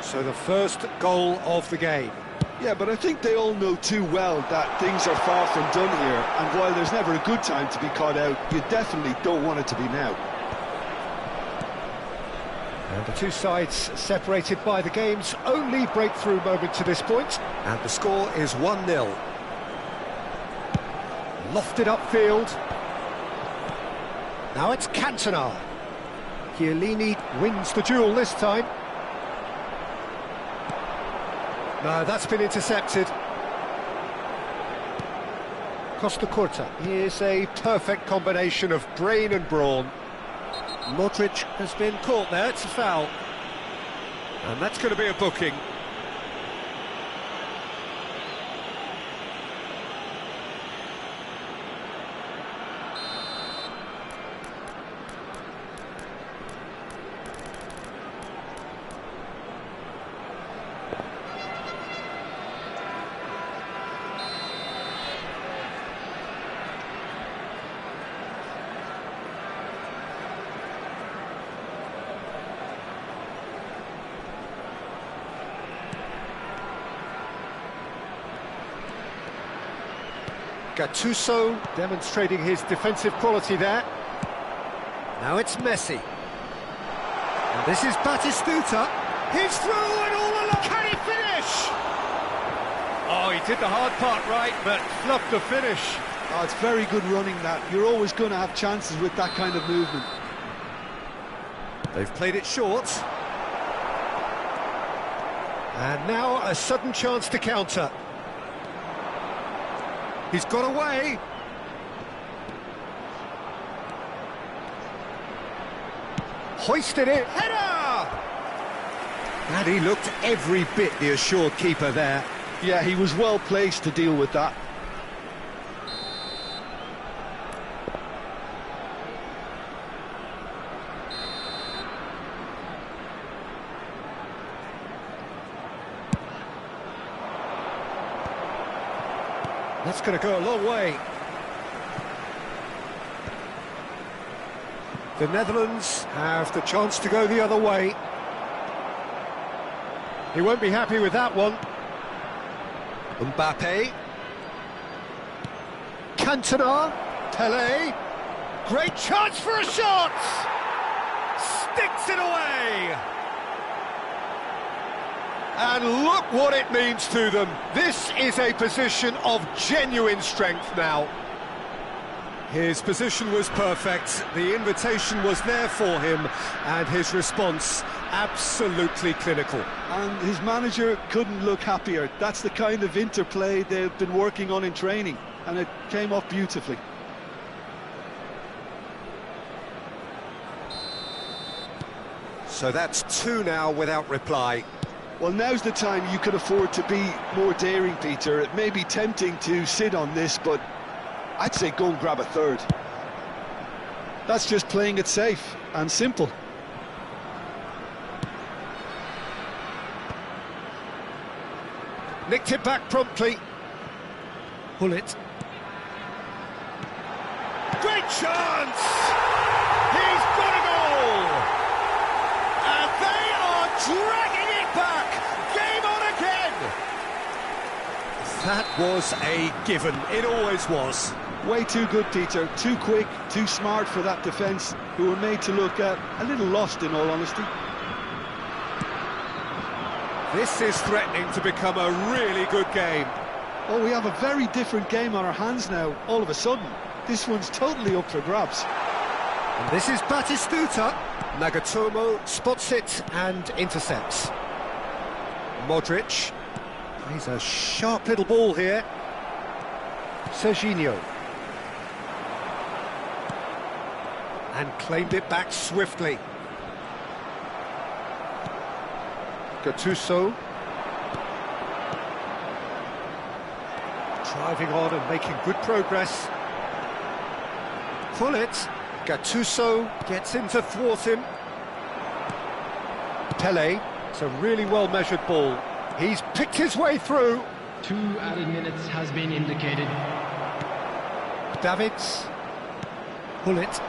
So the first goal of the game. Yeah, but I think they all know too well that things are far from done here, and while there's never a good time to be caught out, you definitely don't want it to be now. And the two sides separated by the game's only breakthrough moment to this point. And the score is 1-0. Lofted upfield. Now it's Cantona. Chiellini wins the duel this time. No, that's been intercepted. Costa Curta. Here's a perfect combination of brain and brawn. Modric has been caught there, it's a foul. And that's going to be a booking. Gattuso demonstrating his defensive quality there. Now it's Messi. And this is Batistuta. He's through and all along. Can he finish? Oh, he did the hard part right, but fluffed the finish. Oh, it's very good running that. You're always going to have chances with that kind of movement. They've played it short. And now a sudden chance to counter. He's got away. Hoisted it. Header! And he looked every bit the assured keeper there. Yeah, he was well placed to deal with that. That's going to go a long way. The Netherlands have the chance to go the other way. He won't be happy with that one. Mbappe. Cantona. Pelé. Great chance for a shot! Sticks it away! And look what it means to them. This is a position of genuine strength now. His position was perfect, the invitation was there for him, and his response absolutely clinical. And his manager couldn't look happier. That's the kind of interplay they've been working on in training, and it came off beautifully. So that's 2 now without reply. Well, now's the time you can afford to be more daring, Peter. It may be tempting to sit on this, but I'd say go and grab a third. That's just playing it safe and simple. Nicked it back promptly. Pull it. Great chance! He's got a goal! And they are dragging it back! Game on again! That was a given. It always was. Way too good, Peter. Too quick, too smart for that defence, who were made to look a little lost, in all honesty. This is threatening to become a really good game. Oh, we have a very different game on our hands now, all of a sudden. This one's totally up for grabs. And this is Batistuta. Nagatomo spots it and intercepts. Modric. He's a sharp little ball here. Serginho. And claimed it back swiftly. Gattuso. Driving on and making good progress. Pull it. Gattuso gets in to thwart him. Pelé. It's a really well-measured ball. He's picked his way through. 2 added minutes has been indicated. Davids. Pull it.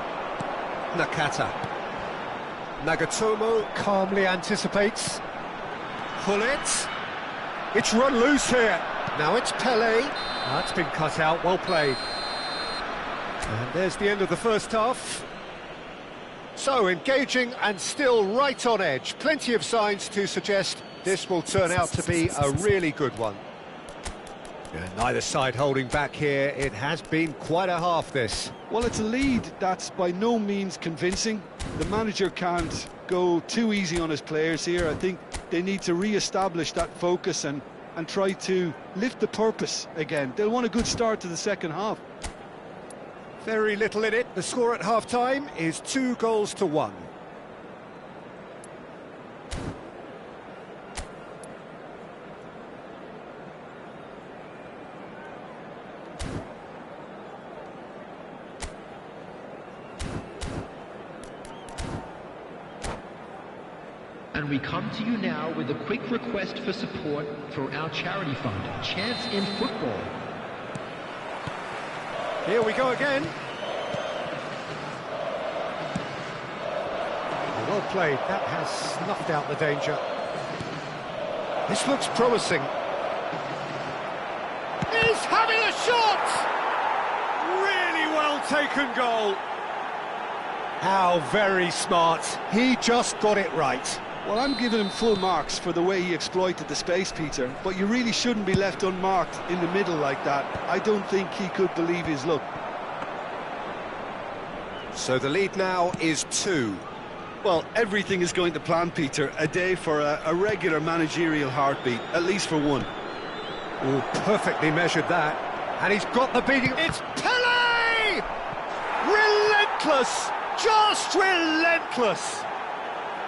Nakata. Nagatomo calmly anticipates. Pull it. It's run loose here. Now it's Pelé. That's been cut out, well played. And there's the end of the first half. So engaging and still right on edge. Plenty of signs to suggest this will turn out to be a really good one. And neither side holding back here. It has been quite a half, this. Well, it's a lead that's by no means convincing. The manager can't go too easy on his players here. I think they need to re-establish that focus and try to lift the purpose again. They'll want a good start to the second half. Very little in it. The score at half-time is 2-1. And we come to you now with a quick request for support for our charity fund, Chance in Football. Here we go again. Well played. That has snuffed out the danger. This looks promising. He's having a shot! Really well taken goal. How very smart. He just got it right. Well, I'm giving him full marks for the way he exploited the space, Peter, but you really shouldn't be left unmarked in the middle like that. I don't think he could believe his luck. So the lead now is 2. Well, everything is going to plan, Peter. A day for a regular managerial heartbeat, at least for one. Oh, perfectly measured that. And he's got the beating. It's Pelé! Relentless! Just relentless!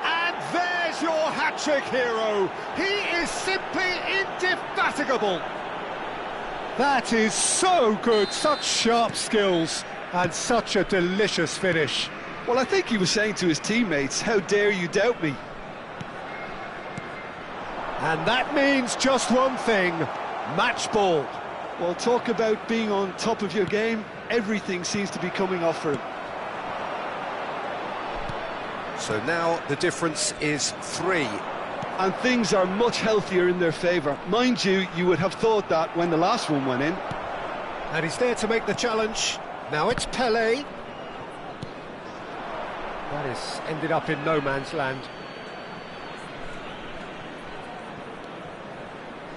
And there's your hat-trick hero. He is simply indefatigable. That is so good, such sharp skills, and such a delicious finish. Well, I think he was saying to his teammates, how dare you doubt me? And that means just one thing, match ball. Well, talk about being on top of your game. Everything seems to be coming off for him. So now the difference is 3. and things are much healthier in their favour. Mind you, you would have thought that when the last one went in. And he's there to make the challenge. Now it's Pelé. That has ended up in no man's land.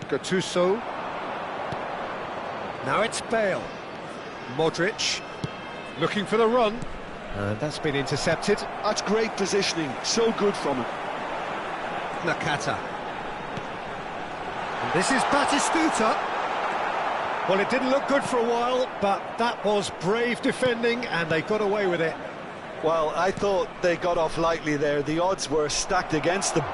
Gattuso. Now it's Bale. Modric. Looking for the run. And that's been intercepted. That's great positioning, so good from him. Nakata. And this is Batistuta. Well, it didn't look good for a while, but that was brave defending, and they got away with it. Well, I thought they got off lightly there. The odds were stacked against them.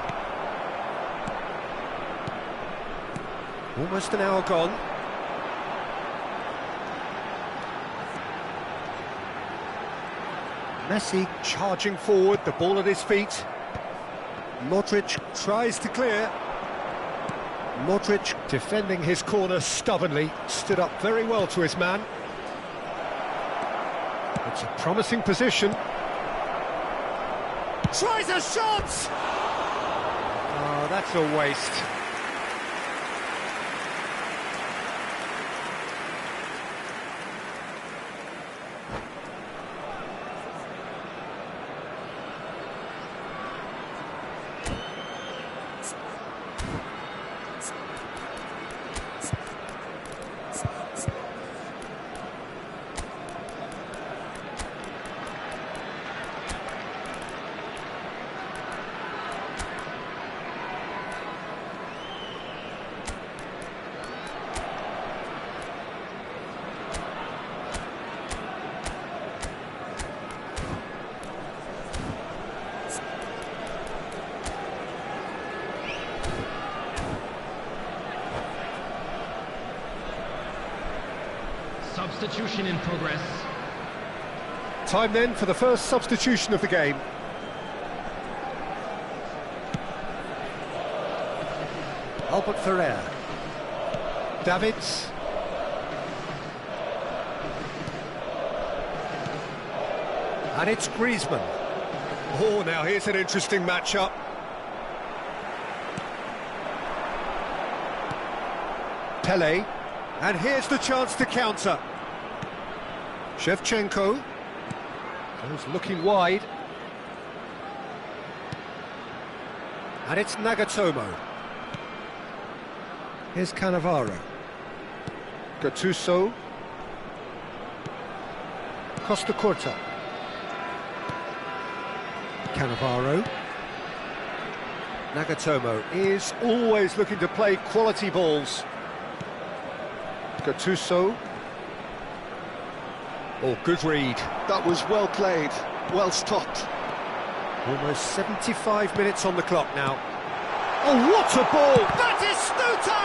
Almost an hour gone. Messi charging forward, the ball at his feet. Modric tries to clear. Modric defending his corner stubbornly, stood up very well to his man. It's a promising position. Tries a shot! Oh, that's a waste. Substitution in progress. Time then for the first substitution of the game. Albert Ferrer. Davids. And it's Griezmann. Oh, now here's an interesting matchup. Pelé. And here's the chance to counter. Shevchenko goes looking wide. And it's Nagatomo. Here's Cannavaro. Gattuso. Costa Curta. Cannavaro. Nagatomo is always looking to play quality balls. Gattuso. Oh, good read. That was well played, well stopped. Almost 75 minutes on the clock now. Oh, what a ball! Batistuta!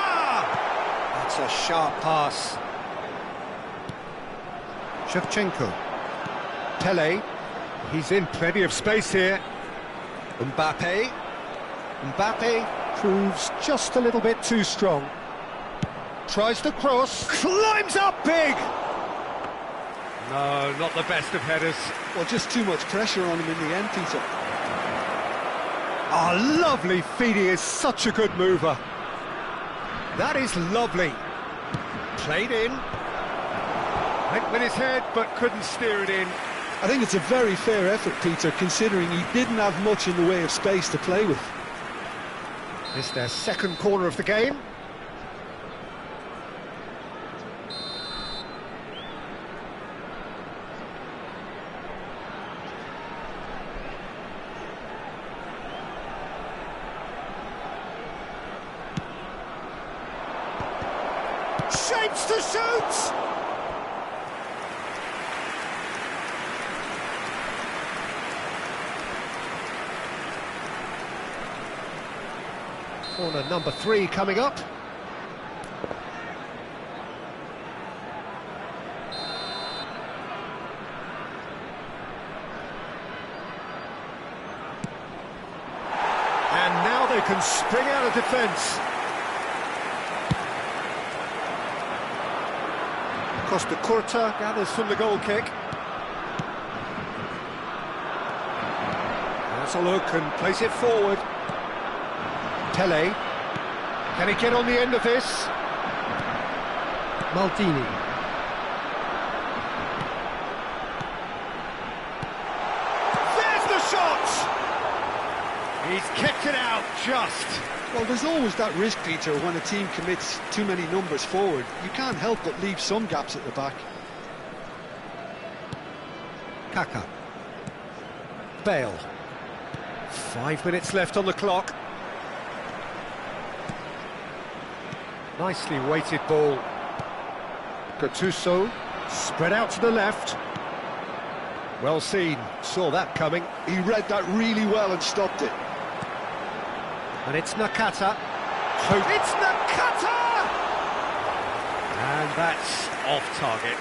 That's a sharp pass. Shevchenko. Pelé. He's in plenty of space here. Mbappe. Mbappe proves just a little bit too strong. Tries the cross, climbs up big! No, not the best of headers. Well, just too much pressure on him in the end, Peter. Oh, lovely feed, he is such a good mover. That is lovely. Played in. Went with his head, but couldn't steer it in. I think it's a very fair effort, Peter, considering he didn't have much in the way of space to play with. It's their second corner of the game. Shapes to shoot! Corner number 3 coming up. And now they can spring out of defence. Costa Curta gathers from the goal kick. Has a look and plays it forward. Pele. Can he get on the end of this? Maldini. There's the shot! He's kicked it out just. Well, there's always that risk, Peter, when a team commits too many numbers forward. You can't help but leave some gaps at the back. Kaka. Bale. 5 minutes left on the clock. Nicely weighted ball. Gattuso. Spread out to the left. Well seen. Saw that coming. He read that really well and stopped it. And it's Nakata. It's Nakata! And that's off target.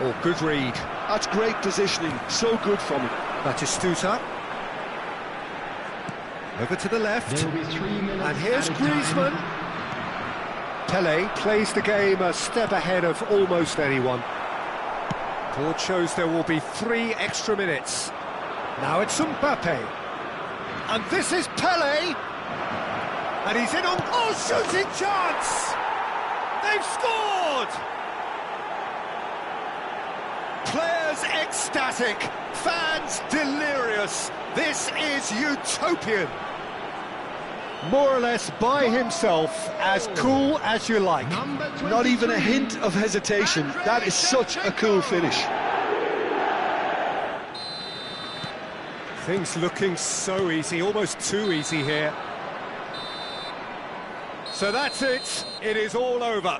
Oh, good read. That's great positioning. So good from him. Batistuta. Over to the left. There will be 3 minutes And here's added time. Griezmann. Pele plays the game a step ahead of almost anyone. Board shows there will be 3 extra minutes. Now it's Mbappe. And this is Pele. And he's in on... Oh, shooting chance! They've scored! Players ecstatic, fans delirious. This is utopian. More or less by himself, as cool as you like. Not even a hint of hesitation. That is such a cool finish. Things looking so easy, almost too easy here. So that's it. It is all over.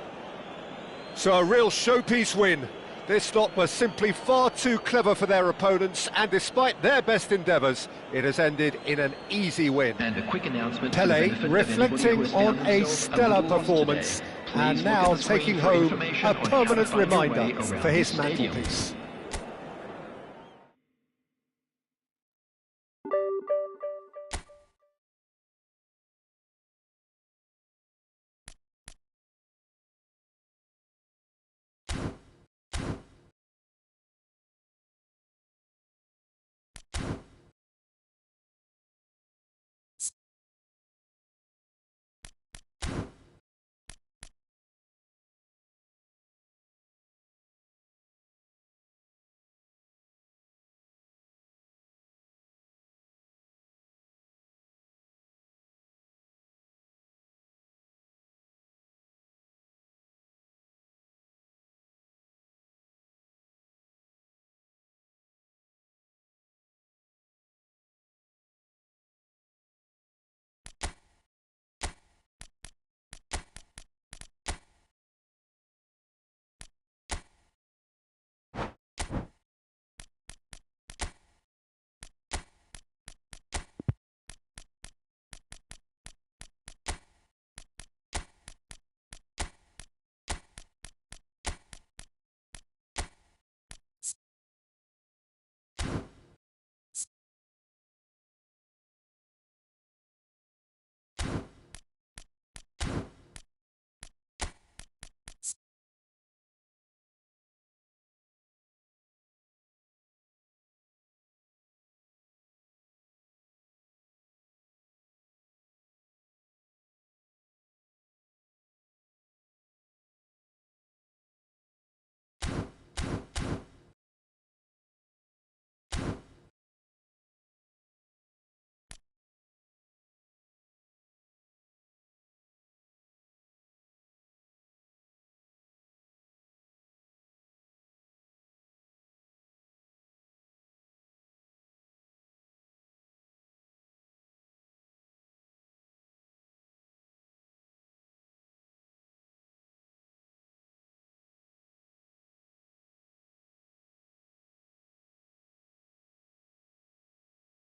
So a real showpiece win. This lot was simply far too clever for their opponents, and despite their best endeavours, it has ended in an easy win. And a quick announcement. Pele reflecting on a stellar performance, and now taking home a permanent reminder for his mantelpiece.